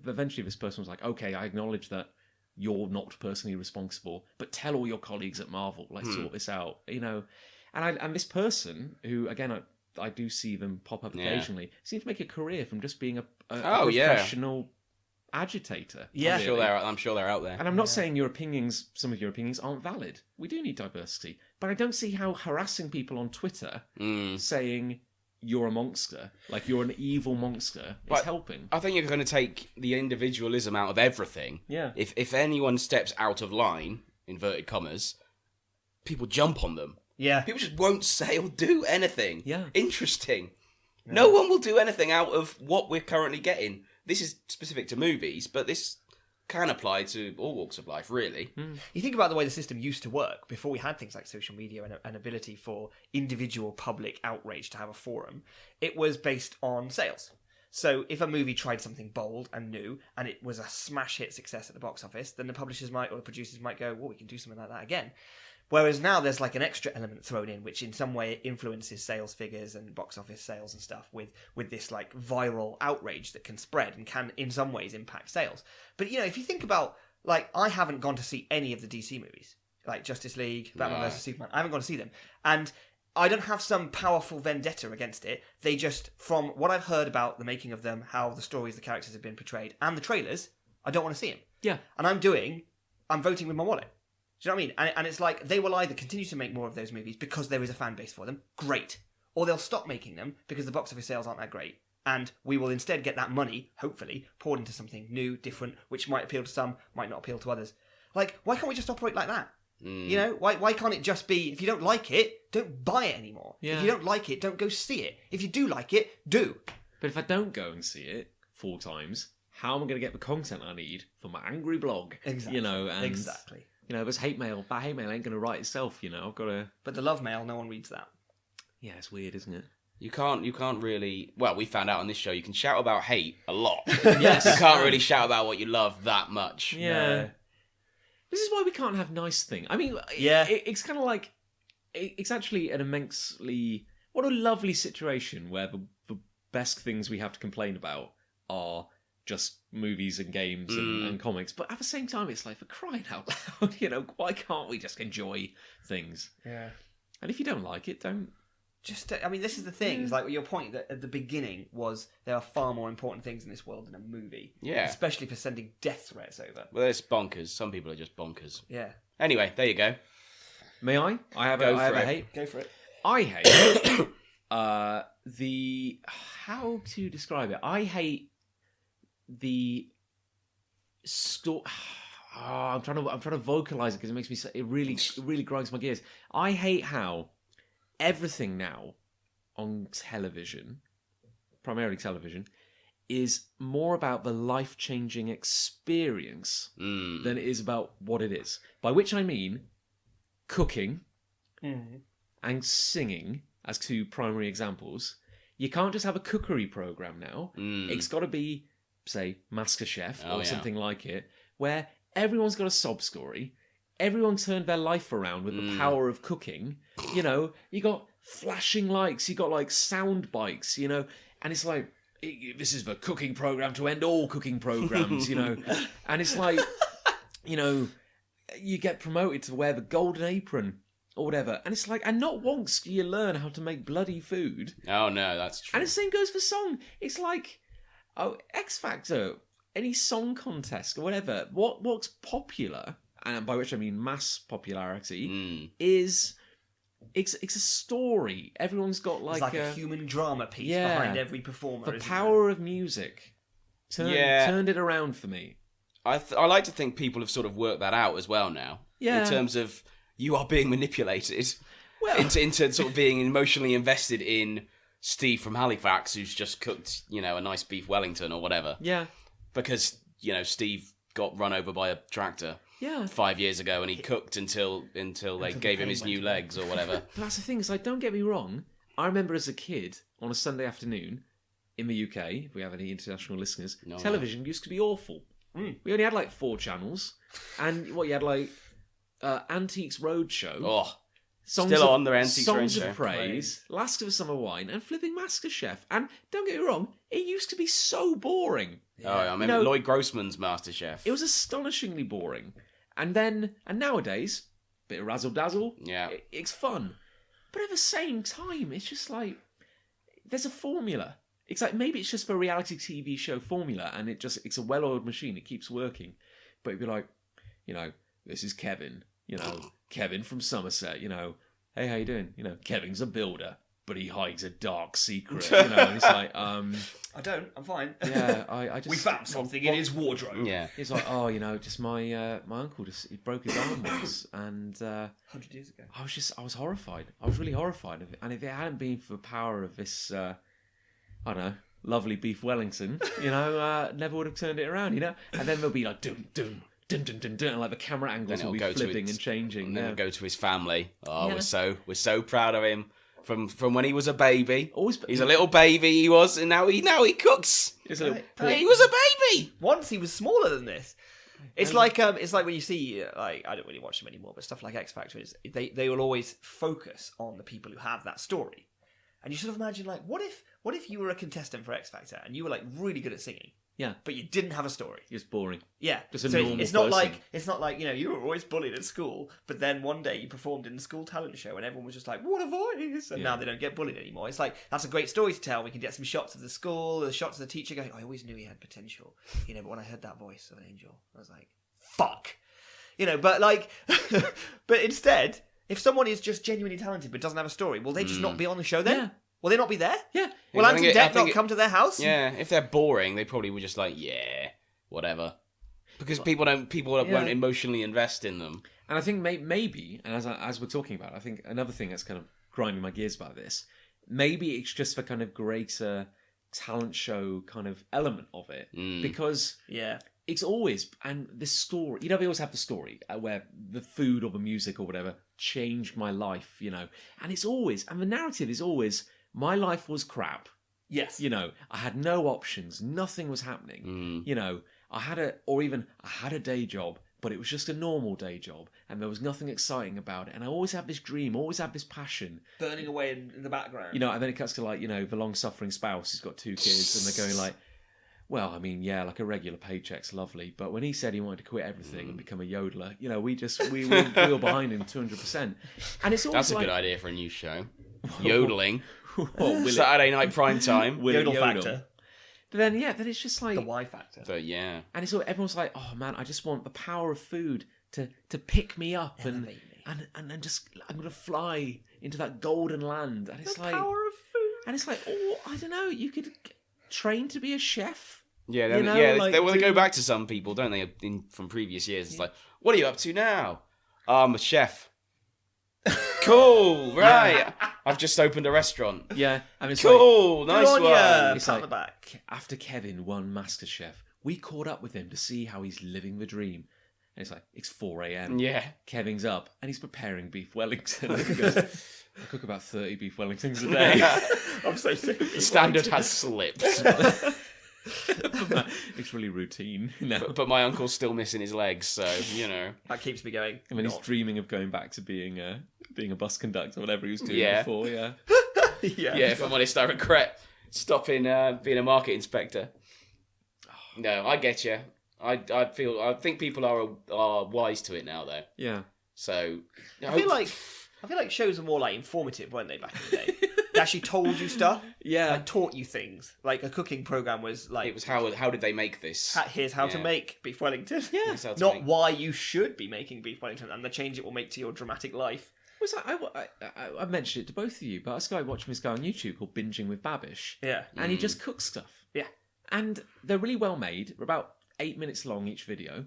Speaker 2: eventually this person was like, okay, I acknowledge that you're not personally responsible, but tell all your colleagues at Marvel, let's sort this out, And this person, who, again, I do see them pop up occasionally, seems to make a career from just being a professional agitator.
Speaker 3: Yeah,
Speaker 4: I'm sure they're out there.
Speaker 2: And I'm not saying some of your opinions aren't valid. We do need diversity, but I don't see how harassing people on Twitter saying you're a monster, like you're an evil monster, is helping.
Speaker 4: I think you're going to take the individualism out of everything.
Speaker 2: Yeah.
Speaker 4: If anyone steps out of line, inverted commas, people jump on them.
Speaker 3: Yeah.
Speaker 4: People just won't say or do anything.
Speaker 2: Yeah.
Speaker 4: Interesting. Yeah. No one will do anything out of what we're currently getting. This is specific to movies, but this can apply to all walks of life, really.
Speaker 3: You think about the way the system used to work before we had things like social media and an ability for individual public outrage to have a forum. It was based on sales. So if a movie tried something bold and new and it was a smash hit success at the box office, then the publishers or the producers might go, well, we can do something like that again. Whereas now there's like an extra element thrown in, which in some way influences sales figures and box office sales and stuff with this like viral outrage that can spread and can in some ways impact sales. But if you think about, like, I haven't gone to see any of the DC movies, like Justice League, Batman vs Superman. I haven't gone to see them, and I don't have some powerful vendetta against it. They just, from what I've heard about the making of them, how the stories, the characters have been portrayed, and the trailers, I don't want to see them.
Speaker 2: Yeah,
Speaker 3: and I'm voting with my wallet. Do you know what I mean? And it's like, they will either continue to make more of those movies because there is a fan base for them, great, or they'll stop making them because the box office sales aren't that great, and we will instead get that money, hopefully, poured into something new, different, which might appeal to some, might not appeal to others. Like, why can't we just operate like that? Why can't it just be, if you don't like it, don't buy it anymore. Yeah. If you don't like it, don't go see it. If you do like it, do.
Speaker 2: But if I don't go and see it 4 times, how am I going to get the content I need for my angry blog?
Speaker 3: Exactly. Exactly.
Speaker 2: There's hate mail. That hate mail ain't going to write itself, I've got to...
Speaker 3: But the love mail, no one reads that.
Speaker 2: Yeah, it's weird, isn't it?
Speaker 4: You can't really... Well, we found out on this show, you can shout about hate a lot.
Speaker 2: Yes.
Speaker 4: You can't really shout about what you love that much.
Speaker 2: Yeah. No. This is why we can't have nice things. I mean, it's kind of like... It's actually an immensely... What a lovely situation where the best things we have to complain about are... just movies and games and comics, but at the same time it's like, for crying out loud, why can't we just enjoy things?
Speaker 3: Yeah.
Speaker 2: And if you don't like it, don't
Speaker 3: just... I mean, this is the thing. It's like your point that at the beginning was there are far more important things in this world than a movie.
Speaker 4: Yeah.
Speaker 3: Especially for sending death threats over.
Speaker 4: Well, it's bonkers. Some people are just bonkers.
Speaker 3: Yeah.
Speaker 4: Anyway, there you go.
Speaker 2: May I? I have a hate.
Speaker 3: Go for it.
Speaker 2: I hate how to describe it? I hate the I'm trying to vocalize it because it makes me it really grinds my gears. I hate how everything now on television, primarily television, is more about the life-changing experience than it is about what it is. By which I mean cooking and singing as 2 primary examples. You can't just have a cookery program now. It's got to be, say, MasterChef or something like it, where everyone's got a sob story. Everyone turned their life around with the power of cooking. You got flashing lights, you got like sound bites, and it's like, this is the cooking program to end all cooking programs, and it's like, you get promoted to wear the golden apron or whatever, and it's like, and not once do you learn how to make bloody food.
Speaker 4: Oh no, that's true.
Speaker 2: And the same goes for song. It's like, X Factor, any song contest or whatever. What's popular, and by which I mean mass popularity, is it's a story. Everyone's got
Speaker 3: It's like a human drama piece behind every performer.
Speaker 2: The power of music turned it around for me.
Speaker 4: I like to think people have sort of worked that out as well now.
Speaker 2: Yeah.
Speaker 4: In terms of you are being manipulated into sort of being emotionally invested in Steve from Halifax, who's just cooked, a nice beef Wellington or whatever.
Speaker 2: Yeah.
Speaker 4: Because, Steve got run over by a tractor 5 years ago, and he cooked until they gave him his new legs or whatever.
Speaker 2: But that's the thing, is like, don't get me wrong. I remember as a kid, on a Sunday afternoon, in the UK, if we have any international listeners, television used to be awful. We only had like 4 channels, and you had like Antiques Roadshow.
Speaker 4: Oh,
Speaker 2: Songs
Speaker 4: still
Speaker 2: of,
Speaker 4: on their Antiques
Speaker 2: Songs
Speaker 4: Roadshow.
Speaker 2: of Praise, Last of a Summer Wine, and Flipping MasterChef. And don't get me wrong, it used to be so boring.
Speaker 4: Oh, I remember Lloyd Grossman's MasterChef.
Speaker 2: It was astonishingly boring. And nowadays, bit of razzle dazzle.
Speaker 4: Yeah,
Speaker 2: it's fun. But at the same time, it's just like there's a formula. It's like maybe it's just for a reality TV show formula, and it's a well-oiled machine. It keeps working. But it'd be like, this is Kevin. Kevin from Somerset. Hey, how you doing? Kevin's a builder, but he hides a dark secret. And it's like,
Speaker 3: I don't. I'm fine.
Speaker 2: Yeah, I just
Speaker 3: we found something in his wardrobe.
Speaker 4: Yeah,
Speaker 2: it's like, just my uncle he broke his arm once, and
Speaker 3: 100 years ago.
Speaker 2: I was horrified. I was really horrified, and if it hadn't been for the power of this, I don't know, lovely beef Wellington, never would have turned it around, And then there'll be like dun dun dun dun dun dun, and like the camera angles will be flipping and changing.
Speaker 4: And then it'll go to his family. Oh, we're so proud of him. From when he was a baby. He's a little baby he was, and now he cooks. He was a baby.
Speaker 3: Once he was smaller than this. It's like when you see I don't really watch them anymore, but stuff like X Factor is they will always focus on the people who have that story. And you sort of imagine, like, what if you were a contestant for X Factor and you were like really good at singing?
Speaker 2: Yeah.
Speaker 3: But you didn't have a story.
Speaker 2: It's boring.
Speaker 3: Yeah.
Speaker 2: Just a normal
Speaker 3: it's
Speaker 2: person.
Speaker 3: It's not like, you were always bullied at school, but then one day you performed in the school talent show and everyone was just like, what a voice! And now they don't get bullied anymore. It's like, that's a great story to tell. We can get some shots of the school, the shots of the teacher going, I always knew he had potential. But when I heard that voice of an angel, I was like, fuck. But like, but instead, if someone is just genuinely talented but doesn't have a story, will they just not be on the show then?
Speaker 2: Yeah.
Speaker 3: Will they not be there?
Speaker 2: Yeah.
Speaker 3: Will Anthony Deck not come to their house?
Speaker 4: Yeah, if they're boring, they probably were just like, whatever. Because people won't emotionally invest in them.
Speaker 2: And I think maybe, and as we're talking about, I think another thing that's kind of grinding my gears about this, maybe it's just for kind of greater talent show kind of element of it. Because it's always, and this story, they always have the story where the food or the music or whatever changed my life, and it's always, and the narrative is always, my life was crap.
Speaker 3: Yes.
Speaker 2: I had no options. Nothing was happening. I had a day job, but it was just a normal day job, and there was nothing exciting about it. And I always had this dream, always had this passion.
Speaker 3: Burning away in the background.
Speaker 2: And then it cuts to like, the long-suffering spouse who's got 2 kids, and they're going like, well, I mean, like a regular paycheck's lovely, but when he said he wanted to quit everything and become a yodeler, we were behind him 200%. And it's always
Speaker 4: That's a good idea for a new show. Yodeling. Saturday night prime time.
Speaker 3: Yodel factor.
Speaker 2: But then it's just like
Speaker 3: the Y factor.
Speaker 4: But yeah.
Speaker 2: And it's all, everyone's like, oh man, I just want the power of food to pick me up and just I'm gonna fly into that golden land. And it's like
Speaker 3: power of food.
Speaker 2: And it's like, I don't know, you could train to be a chef.
Speaker 4: Yeah, they go back to some people, don't they? From previous years, it's like, what are you up to now? I'm a chef. Cool, right. I've just opened a restaurant.
Speaker 2: Yeah, I mean, it's
Speaker 4: cool, nice one.
Speaker 2: It's like after Kevin won MasterChef, we caught up with him to see how he's living the dream. And it's like, it's 4 a.m.
Speaker 4: Yeah.
Speaker 2: Kevin's up and he's preparing beef Wellington. And he goes, I cook about 30 beef Wellingtons a day.
Speaker 3: I'm so sick of
Speaker 4: the standard has slipped.
Speaker 2: It's really routine.
Speaker 4: But my uncle's still missing his legs, so,
Speaker 3: That keeps me going.
Speaker 2: I mean, he's dreaming of going back to being a bus conductor, whatever he was doing before,
Speaker 3: yeah.
Speaker 4: If I'm honest, I regret stopping being a market inspector. No, I get you. I think people are wise to it now, though.
Speaker 2: Yeah.
Speaker 4: So
Speaker 3: I feel like I feel like shows were more like informative, weren't they, back in the day? They actually told you stuff.
Speaker 2: Yeah.
Speaker 3: And taught you things. Like a cooking program was like,
Speaker 4: It was how did they make this?
Speaker 3: here's how to
Speaker 4: Yeah.
Speaker 3: make beef Wellington.
Speaker 2: Yeah.
Speaker 4: Here's how to
Speaker 3: Not
Speaker 4: make-
Speaker 3: why you should be making beef Wellington and the change it will make to your dramatic life.
Speaker 2: Was I mentioned it to both of you, but I started watching this guy on YouTube called Binging with Babish.
Speaker 3: Yeah.
Speaker 2: And he just cooks stuff.
Speaker 3: Yeah.
Speaker 2: And they're really well made. They're about 8 minutes long each video.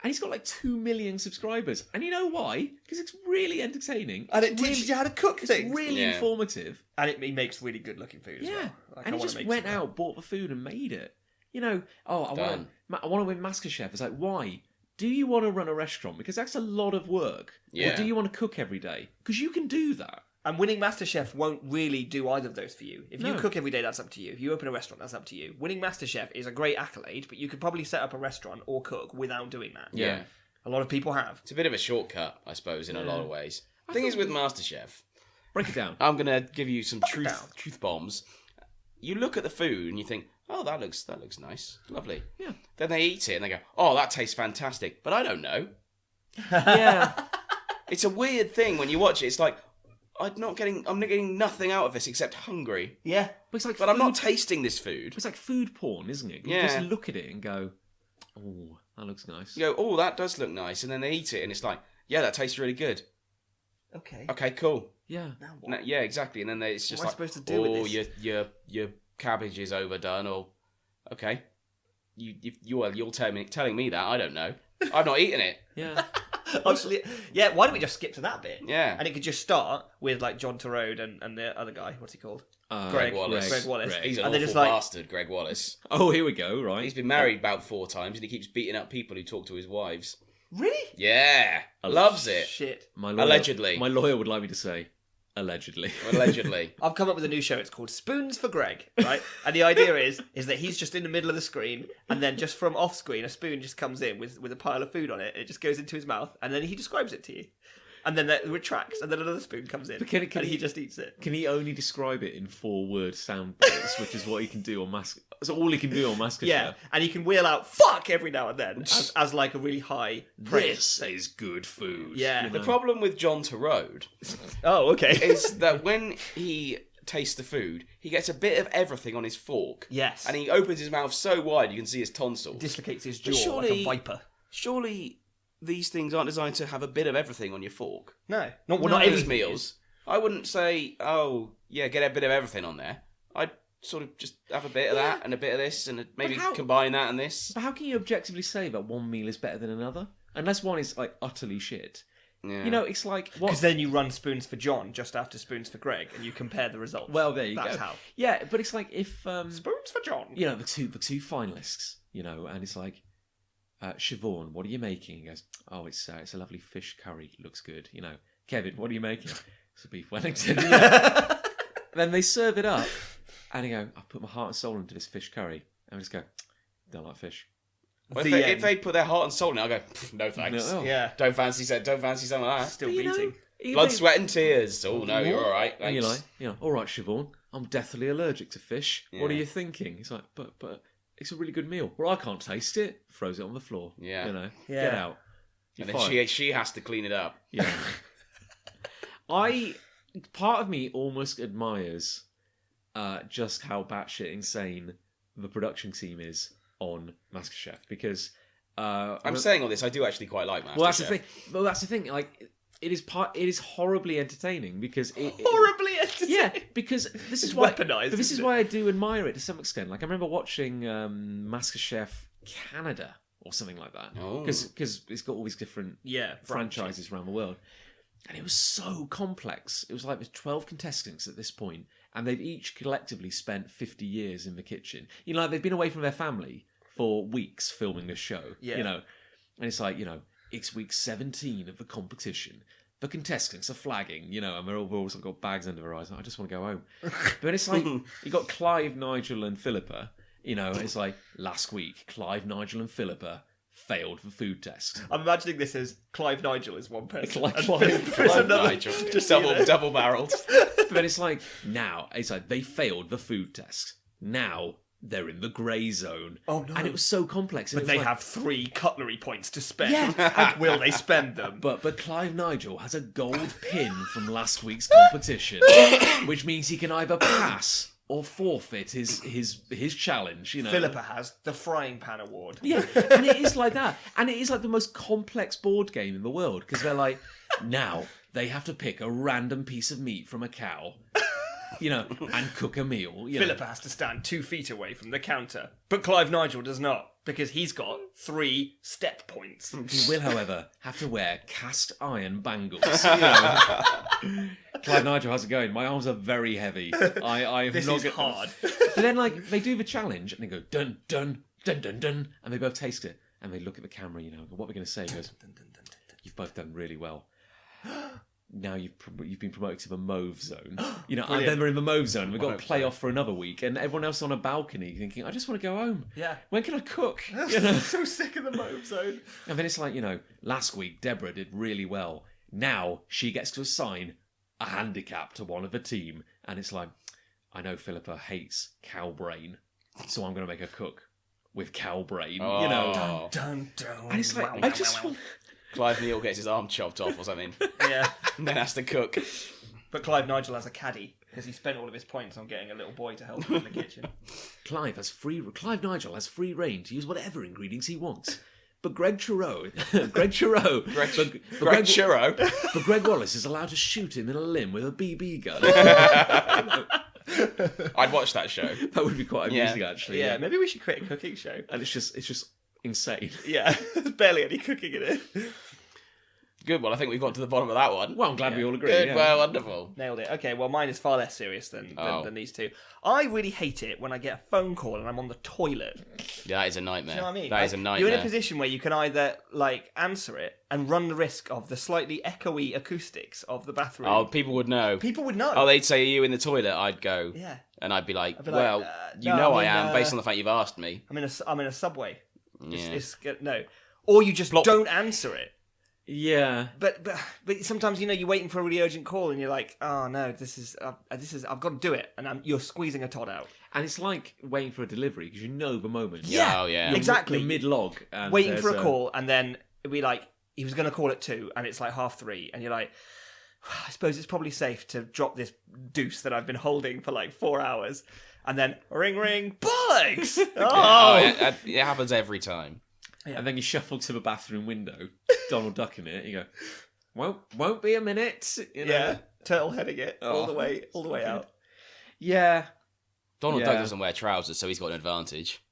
Speaker 2: And he's got like 2 million subscribers. And you know why? Because it's really entertaining.
Speaker 3: And
Speaker 2: It's
Speaker 3: it teaches you how to cook
Speaker 2: It's
Speaker 3: things.
Speaker 2: really
Speaker 4: Yeah.
Speaker 2: informative.
Speaker 3: And it makes really good looking food as
Speaker 2: Yeah.
Speaker 3: well. Like,
Speaker 2: And
Speaker 3: I
Speaker 2: he
Speaker 3: wanna
Speaker 2: just
Speaker 3: make
Speaker 2: went
Speaker 3: some.
Speaker 2: out, bought the food and made it. You know, I want
Speaker 4: Done.
Speaker 2: to win MasterChef. It's like, why? Do you want to run a restaurant? Because that's a lot of work.
Speaker 4: Yeah.
Speaker 2: Or do you want to cook every day? Because you can do that.
Speaker 3: And winning MasterChef won't really do either of those for you. If you
Speaker 2: No.
Speaker 3: cook every day, that's up to you. If you open a restaurant, that's up to you. Winning MasterChef is a great accolade, but you could probably set up a restaurant or cook without doing that.
Speaker 4: Yeah.
Speaker 3: A lot of people have.
Speaker 4: It's a bit of a shortcut, I suppose, in a lot of ways. The thing is with MasterChef,
Speaker 2: Break it down.
Speaker 4: I'm gonna give you some
Speaker 3: down.
Speaker 4: truth bombs. You look at the food and you think, oh, that looks nice, lovely.
Speaker 2: Yeah.
Speaker 4: Then they eat it and they go, oh, that tastes fantastic, but I don't know.
Speaker 2: Yeah.
Speaker 4: It's a weird thing when you watch it. It's like I'm not getting nothing out of this except hungry.
Speaker 3: Yeah.
Speaker 2: But it's like
Speaker 4: But I'm not
Speaker 2: food-
Speaker 4: tasting this food.
Speaker 2: It's like food porn, isn't it? You
Speaker 4: Yeah.
Speaker 2: just look at it and go, oh, that looks nice.
Speaker 4: You go, oh, that does look nice, and then they eat it and it's like, yeah, that tastes really good.
Speaker 3: Okay.
Speaker 4: Okay, cool.
Speaker 2: Yeah.
Speaker 3: Now
Speaker 4: No,
Speaker 3: what?
Speaker 4: yeah, exactly. And then it's just
Speaker 3: What am I
Speaker 4: like,
Speaker 3: supposed to do with
Speaker 4: oh,
Speaker 3: this?
Speaker 4: your cabbage is overdone, or okay, you're telling me that I don't know. I've not eaten it.
Speaker 2: Yeah.
Speaker 3: Obviously, yeah, why don't we just skip to that bit?
Speaker 4: Yeah.
Speaker 3: And it could just start with like John Turode and the other guy. What's he called?
Speaker 2: Greg
Speaker 4: Wallace.
Speaker 3: Greg Wallace.
Speaker 4: He's an
Speaker 3: And they're
Speaker 4: awful
Speaker 3: just like-
Speaker 4: bastard, Greg Wallace.
Speaker 2: Oh, here we go, right.
Speaker 4: He's been married about 4 times, and he keeps beating up people who talk to his wives.
Speaker 3: Really?
Speaker 4: Yeah, loves it.
Speaker 3: Shit.
Speaker 2: My lawyer,
Speaker 4: Allegedly.
Speaker 2: My lawyer would like me to say, allegedly.
Speaker 4: Allegedly.
Speaker 3: I've come up with a new show. It's called Spoons for Greg, right? And the idea is that he's just in the middle of the screen, and then just from off screen, a spoon just comes in with a pile of food on it. It just goes into his mouth, and then he describes it to you. And then that retracts, and then another spoon comes in,
Speaker 2: But can
Speaker 3: and
Speaker 2: he-
Speaker 3: he just eats it.
Speaker 2: Can he only describe it in 4-word sound bites, which is what he can do on That's all he can do on MasterChef.
Speaker 3: Yeah, and he can wheel out "fuck" every now and then as like a really high praise.
Speaker 2: This is good food.
Speaker 3: Yeah.
Speaker 2: You
Speaker 4: The
Speaker 2: know?
Speaker 4: problem with John Turode
Speaker 3: Oh, okay.
Speaker 4: is that when he tastes the food, he gets a bit of everything on his fork.
Speaker 3: Yes.
Speaker 4: And he opens his mouth so wide you can see his tonsils.
Speaker 3: Dislocates his
Speaker 4: But
Speaker 3: jaw like a viper.
Speaker 4: Surely these things aren't designed to have a bit of everything on your fork.
Speaker 3: No,
Speaker 4: Not
Speaker 3: not
Speaker 4: these
Speaker 3: everything
Speaker 4: meals.
Speaker 3: is.
Speaker 4: I wouldn't say, oh, yeah, get a bit of everything on there. I'd sort of just have a bit of that and a bit of this and maybe
Speaker 2: how-
Speaker 4: combine that and this.
Speaker 2: But how can you objectively say that one meal is better than another? Unless one is like utterly shit.
Speaker 4: Yeah.
Speaker 2: You know, it's like what?
Speaker 3: Because then you run Spoons for John just after Spoons for Greg, and you compare the results.
Speaker 2: Well, there you
Speaker 3: That's
Speaker 2: go.
Speaker 3: how.
Speaker 2: Yeah, but it's like if
Speaker 3: Spoons for John.
Speaker 2: you know the two finalists, you know, and it's like Siobhan, what are you making? He goes, oh, it's a lovely fish curry, looks good. You know, Kevin, what are you making? It's a beef Wellington. You know? Then they serve it up, and they go, I've put my heart and soul into this fish curry, and we just go, don't like fish.
Speaker 4: Well,
Speaker 3: The
Speaker 4: if
Speaker 3: end.
Speaker 4: they put their heart and soul in it, I go, no thanks.
Speaker 2: No.
Speaker 3: Yeah,
Speaker 4: Don't fancy something like that.
Speaker 3: still
Speaker 2: But, you know,
Speaker 3: beating.
Speaker 2: even
Speaker 4: Blood,
Speaker 2: if-
Speaker 4: sweat and tears. Oh no, you're all right.
Speaker 2: And you're
Speaker 4: Thanks.
Speaker 2: like, all right, Siobhan, I'm deathly allergic to fish. What are
Speaker 4: Yeah.
Speaker 2: you thinking? He's like, but it's a really good meal. Well, I can't taste it. Throws it on the floor.
Speaker 4: Yeah.
Speaker 2: You know,
Speaker 3: Yeah.
Speaker 2: get out. You're
Speaker 4: And then
Speaker 2: fired.
Speaker 4: she has to clean it up.
Speaker 2: Yeah. Part of me almost admires just how batshit insane the production team is on MasterChef because
Speaker 4: I'm saying all this. I do actually quite like MasterChef.
Speaker 2: well, that's the thing. Well, that's the thing. Like, it is horribly entertaining because
Speaker 3: Horribly entertaining.
Speaker 2: yeah, because this
Speaker 3: It's
Speaker 2: is why.
Speaker 3: weaponised,
Speaker 2: But this is
Speaker 3: isn't
Speaker 2: why I do admire it to some extent. Like I remember watching MasterChef Canada or something like that
Speaker 4: Oh.
Speaker 2: because it's got all these different
Speaker 3: Yeah,
Speaker 2: franchises around the world. And it was so complex. It was like there's 12 contestants at this point, and they've each collectively spent 50 years in the kitchen. You know, like they've been away from their family for weeks filming this show.
Speaker 3: Yeah.
Speaker 2: You know, and it's like, you know, it's week 17 of the competition. The contestants are flagging, you know, and we've also got bags under their eyes. I just want to go home. But it's like, you got Clive-Nigel and Philippa, you know, and it's like, last week, Clive-Nigel and Philippa failed the food test.
Speaker 3: I'm imagining this as Clive-Nigel is one person.
Speaker 2: It's like
Speaker 3: and
Speaker 2: Clive-
Speaker 3: Philip is another.
Speaker 4: Nigel.
Speaker 3: Just so you know.
Speaker 4: double barreled.
Speaker 2: But it's like, now, it's like, they failed the food test. Now, they're in the grey zone.
Speaker 3: Oh, no.
Speaker 2: And it was so complex.
Speaker 3: But
Speaker 2: and it
Speaker 3: they
Speaker 2: was like,
Speaker 3: have 3 cutlery points to spend.
Speaker 2: Yeah.
Speaker 3: And will they spend them?
Speaker 2: But Clive-Nigel has a gold pin from last week's competition, which means he can either pass or forfeit his challenge. You know,
Speaker 3: Philippa has the frying pan award.
Speaker 2: Yeah, and it is like that, and it is like the most complex board game in the world because they're like, now they have to pick a random piece of meat from a cow. You know, and cook a meal.
Speaker 3: Philippa has to stand 2 feet away from the counter, but Clive-Nigel does not because he's got 3 step points.
Speaker 2: He will, however, have to wear cast iron bangles. You know. Clive-Nigel, how's it going? My arms are very heavy. I have
Speaker 3: This
Speaker 2: not
Speaker 3: is
Speaker 2: get-
Speaker 3: hard.
Speaker 2: But then, like, they do the challenge and they go dun dun dun dun dun, and they both taste it and they look at the camera. You know, what are we going to say? He goes, "You've both done really well." Now you've been promoted to the mauve zone, you know, and then we're in the mauve zone. We've got to play off for another week, and everyone else on a balcony thinking, "I just want to go home.
Speaker 3: Yeah.
Speaker 2: When can I cook?" You know?
Speaker 3: So sick of the mauve zone.
Speaker 2: And then it's like, you know, last week Deborah did really well. Now she gets to assign a handicap to one of the team, and it's like, I know Philippa hates cow brain, so I'm going to make her cook with cow brain. You know,
Speaker 4: Oh.
Speaker 3: Dun, dun,
Speaker 2: and it's like, I just want.
Speaker 4: Clive-Nigel gets his arm chopped off or something,
Speaker 3: Yeah.
Speaker 4: and then has to cook.
Speaker 3: But Clive-Nigel has a caddy because he spent all of his points on getting a little boy to help him in the kitchen.
Speaker 2: Clive-Nigel has free reign to use whatever ingredients he wants. But Greg Churro,
Speaker 4: Greg Churro.
Speaker 2: but Greg Wallace is allowed to shoot him in a limb with a BB gun.
Speaker 4: I'd watch that show.
Speaker 2: That would be quite amusing, actually.
Speaker 3: Yeah, maybe we should create a cooking show.
Speaker 2: And it's just insane.
Speaker 3: Yeah, there's barely any cooking in it.
Speaker 4: Good. Well, I think we've got to the bottom of that one.
Speaker 2: Well, I'm glad we all agree.
Speaker 4: Good.
Speaker 2: Yeah.
Speaker 4: Well, wonderful.
Speaker 3: Nailed it. Okay, well, mine is far less serious than
Speaker 4: Oh.
Speaker 3: these two. I really hate it when I get a phone call and I'm on the toilet.
Speaker 4: Yeah, that is a nightmare.
Speaker 3: Do you know what I mean?
Speaker 4: That is a
Speaker 3: Like,
Speaker 4: nightmare.
Speaker 3: You're in a position where you can either answer it and run the risk of the slightly echoey acoustics of the bathroom.
Speaker 4: Oh, people would know.
Speaker 3: People would know.
Speaker 4: Oh, they'd say, "Are you in the toilet?" I'd go,
Speaker 3: Yeah.
Speaker 4: and I'd be like,
Speaker 3: I'd be like,
Speaker 4: "Well, you
Speaker 3: no,
Speaker 4: know
Speaker 3: I
Speaker 4: I
Speaker 3: mean,
Speaker 4: am, based on the fact you've asked me."
Speaker 3: I'm in a subway.
Speaker 4: Yeah.
Speaker 3: No. Or you just don't answer it.
Speaker 2: Yeah.
Speaker 3: But sometimes you're waiting for a really urgent call and you're like, oh no, this is I've got to do it, and you're squeezing a Todd out.
Speaker 2: And it's like waiting for a delivery because you know the moment.
Speaker 3: Yeah.
Speaker 4: Oh, yeah.
Speaker 2: You're,
Speaker 3: Exactly.
Speaker 2: You're mid-log. And
Speaker 3: Waiting for a
Speaker 2: there's
Speaker 3: call, and then it'd be like he was going to call at 2, and it's like 3:30, and you're like, I suppose it's probably safe to drop this deuce that I've been holding for like 4 hours, and then ring ring bollocks.
Speaker 4: Oh, it happens every time.
Speaker 2: And then you shuffle to the bathroom window, Donald Duck in it. You go, won't be a minute. You know?
Speaker 3: Yeah, turtle heading it all the
Speaker 2: Oh.
Speaker 3: way out.
Speaker 2: Yeah.
Speaker 4: Donald
Speaker 2: Yeah.
Speaker 4: Duck doesn't wear trousers, so he's got an advantage.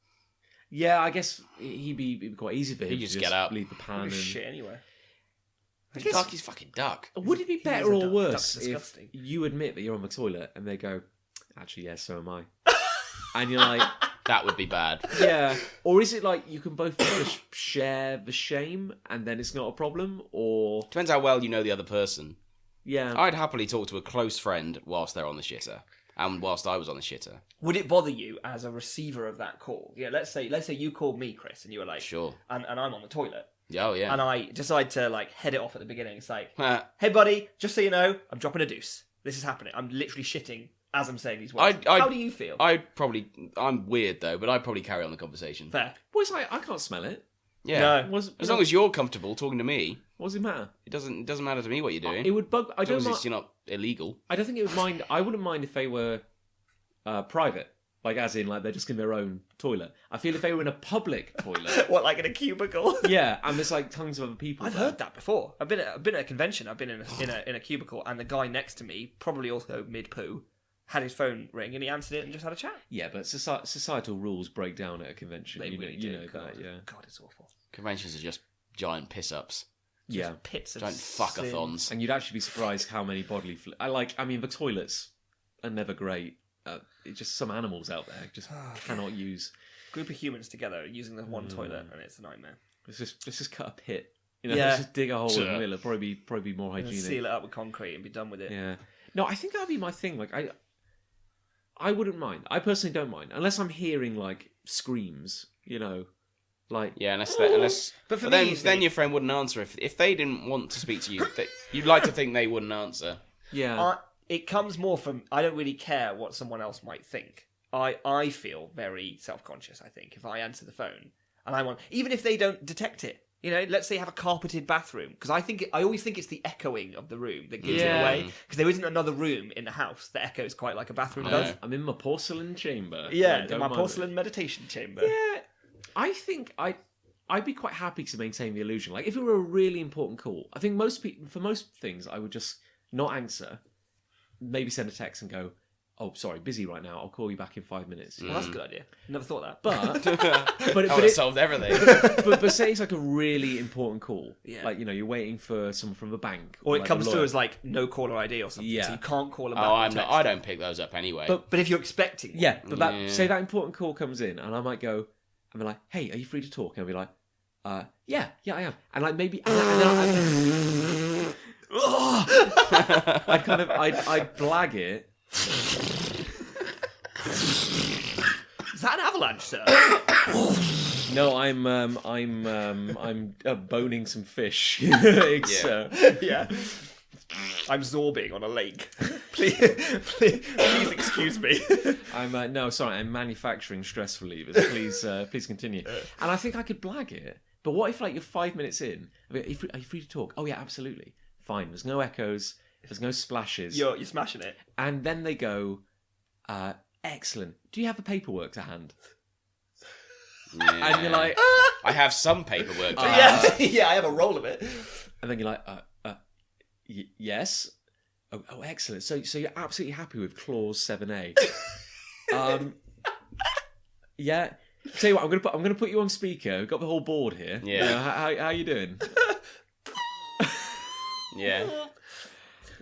Speaker 2: Yeah, I guess it'd be quite easy for him
Speaker 4: He'd
Speaker 2: to
Speaker 4: just get up.
Speaker 2: leave the pan.
Speaker 3: Give
Speaker 2: And...
Speaker 3: a shit anyway.
Speaker 4: Duck is fucking Duck.
Speaker 2: Would it be
Speaker 3: is
Speaker 2: better
Speaker 3: a
Speaker 2: or
Speaker 3: duck.
Speaker 2: worse
Speaker 3: Duck's
Speaker 2: if
Speaker 3: disgusting.
Speaker 2: you admit that you're on the toilet and they go, actually, yeah, so am I. And you're like,
Speaker 4: That would be bad.
Speaker 2: yeah. Or is it like you can both just share the shame and then it's not a problem? Or,
Speaker 4: Depends how well you know the other person.
Speaker 2: yeah.
Speaker 4: I'd happily talk to a close friend whilst they're on the shitter, and whilst I was on the shitter.
Speaker 3: Would it bother you as a receiver of that call? Yeah, let's say you called me, Chris, and you were like,
Speaker 4: Sure.
Speaker 3: and I'm on the toilet,
Speaker 4: Oh, yeah.
Speaker 3: and I decide to head it off at the beginning. It's like,
Speaker 4: Uh,
Speaker 3: hey buddy, just so you know, I'm dropping a deuce. This is happening. I'm literally shitting as I'm saying these words.
Speaker 4: I'd-
Speaker 3: How do you feel?
Speaker 4: I'm weird, though, but I'd probably carry on the conversation.
Speaker 3: Fair.
Speaker 2: Well, it's like, I can't smell it.
Speaker 4: Yeah.
Speaker 3: No.
Speaker 4: As long as you're comfortable talking to me,
Speaker 2: What does it matter?
Speaker 4: it doesn't matter to me what you're doing.
Speaker 2: It would bug. I
Speaker 4: As long
Speaker 2: don't.
Speaker 4: as you're not illegal.
Speaker 2: I don't think it would mind. I wouldn't mind if they were private, like as in like they're just in their own toilet. I feel if they were in a public toilet,
Speaker 3: What, like in a cubicle?
Speaker 2: yeah, and there's like tons of other people.
Speaker 3: I've
Speaker 2: there.
Speaker 3: heard that before. I've been at a convention. I've been in a cubicle, and the guy next to me, probably also mid poo, had his phone ring, and he answered it and just had a chat.
Speaker 2: Yeah, but societal rules break down at a convention.
Speaker 3: They
Speaker 2: you
Speaker 3: really
Speaker 2: know
Speaker 3: do.
Speaker 2: that. Yeah,
Speaker 3: God, it's awful.
Speaker 4: Conventions are just giant piss-ups.
Speaker 2: yeah.
Speaker 3: Pits of
Speaker 4: Giant
Speaker 3: sin.
Speaker 4: fuckathons.
Speaker 2: And you'd actually be surprised how many bodily. I mean, the toilets are never great. It's just some animals out there just cannot use.
Speaker 3: Group of humans together using the one toilet, and it's a nightmare.
Speaker 2: Let's just cut a pit. You know,
Speaker 3: Yeah.
Speaker 2: let's just dig a hole in the
Speaker 4: Sure.
Speaker 2: middle. It'd probably be more
Speaker 3: And
Speaker 2: hygienic.
Speaker 3: seal it up with concrete and be done with it.
Speaker 2: Yeah. No, I think that'd be my thing. Like I wouldn't mind. I personally don't mind unless I'm hearing like screams. You know, like
Speaker 4: Yeah, unless
Speaker 3: But for
Speaker 4: then,
Speaker 3: me, you
Speaker 4: then
Speaker 3: see-
Speaker 4: your friend wouldn't answer if they didn't want to speak to you. You'd like to think they wouldn't answer.
Speaker 2: yeah.
Speaker 3: It comes more from I don't really care what someone else might think. I feel very self-conscious, I think, if I answer the phone and I want, even if they don't detect it. You know, let's say you have a carpeted bathroom, because I always think it's the echoing of the room that gives it away, because there isn't another room in the house that echoes quite like a bathroom does.
Speaker 2: I'm in my porcelain chamber.
Speaker 3: Yeah, in my porcelain meditation chamber.
Speaker 2: Yeah, I think I'd be quite happy to maintain the illusion. Like, if it were a really important call, I think for most things, I would just not answer, maybe send a text and go, "Oh, sorry, busy right now. I'll call you back in 5 minutes."
Speaker 3: Well, that's a good idea. Never thought that.
Speaker 2: But
Speaker 4: it solved everything.
Speaker 2: but say it's like a really important call.
Speaker 3: Yeah.
Speaker 2: Like, you're waiting for someone from the bank.
Speaker 3: Or it
Speaker 2: like
Speaker 3: comes
Speaker 2: a
Speaker 3: through
Speaker 2: lawyer.
Speaker 3: as like no caller ID or something, so you can't call them back.
Speaker 4: Oh,
Speaker 3: on text.
Speaker 4: I don't pick those up anyway.
Speaker 3: But if you're expecting one,
Speaker 2: Yeah, but say that important call comes in, and I might go, and be like, "Hey, are you free to talk?" And I'll be like, yeah, I am." And like maybe, I'd blag it.
Speaker 3: is that an avalanche, sir?
Speaker 2: No, I'm boning some fish. It's,
Speaker 3: Yeah. I'm zorbing on a lake. please excuse me.
Speaker 2: I'm I'm manufacturing stress relievers. Please continue. And I think I could blag it. But what if, like, you're 5 minutes in? Are you free to talk? Oh yeah, absolutely. Fine. There's no echoes. There's no splashes.
Speaker 3: You're smashing it.
Speaker 2: And then they go, excellent. Do you have the paperwork to hand?
Speaker 4: Yeah.
Speaker 2: And you're like,
Speaker 4: I have some paperwork.
Speaker 3: Yeah, I have a roll of it.
Speaker 2: and then you're like, yes. Oh, excellent. So you're absolutely happy with clause 7A. Yeah. Tell you what, I'm gonna put you on speaker. We've got the whole board here.
Speaker 4: Yeah.
Speaker 2: You know, how you doing?
Speaker 4: Yeah.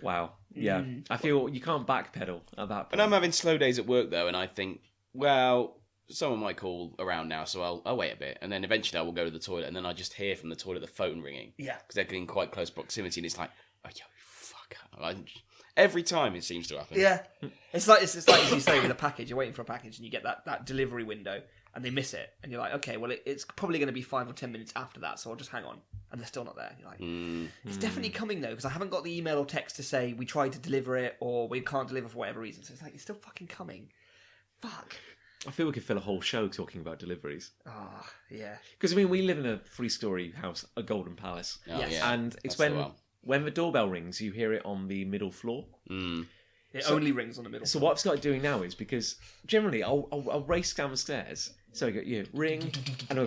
Speaker 2: Wow. Yeah. I feel you can't backpedal at that point.
Speaker 4: And I'm having slow days at work though, and I think, well, someone might call around now, so I'll wait a bit, and then eventually I will go to the toilet, and then I just hear from the toilet the phone ringing.
Speaker 3: Yeah.
Speaker 4: Because they're in quite close proximity, and it's like, oh, yo, fuck. Every time it seems to happen.
Speaker 3: Yeah. It's like as you say with a package. You're waiting for a package, and you get that delivery window, and they miss it, and you're like, okay, well, it's probably going to be 5 or 10 minutes after that, so I'll just hang on. And they're still not there. You're like, it's definitely coming though, because I haven't got the email or text to say we tried to deliver it or we can't deliver for whatever reason. So it's like, it's still fucking coming. Fuck.
Speaker 2: I feel we could fill a whole show talking about deliveries.
Speaker 3: Oh, yeah.
Speaker 2: Because, I mean, we live in a 3-story house, a golden palace.
Speaker 4: Oh,
Speaker 3: Yes.
Speaker 4: yeah.
Speaker 2: And it's
Speaker 4: That's the one.
Speaker 2: when the doorbell rings, you hear it on the middle floor.
Speaker 3: It only rings on the middle.
Speaker 2: So what I've started doing now is, because generally I'll race down the stairs. So I go, ring, and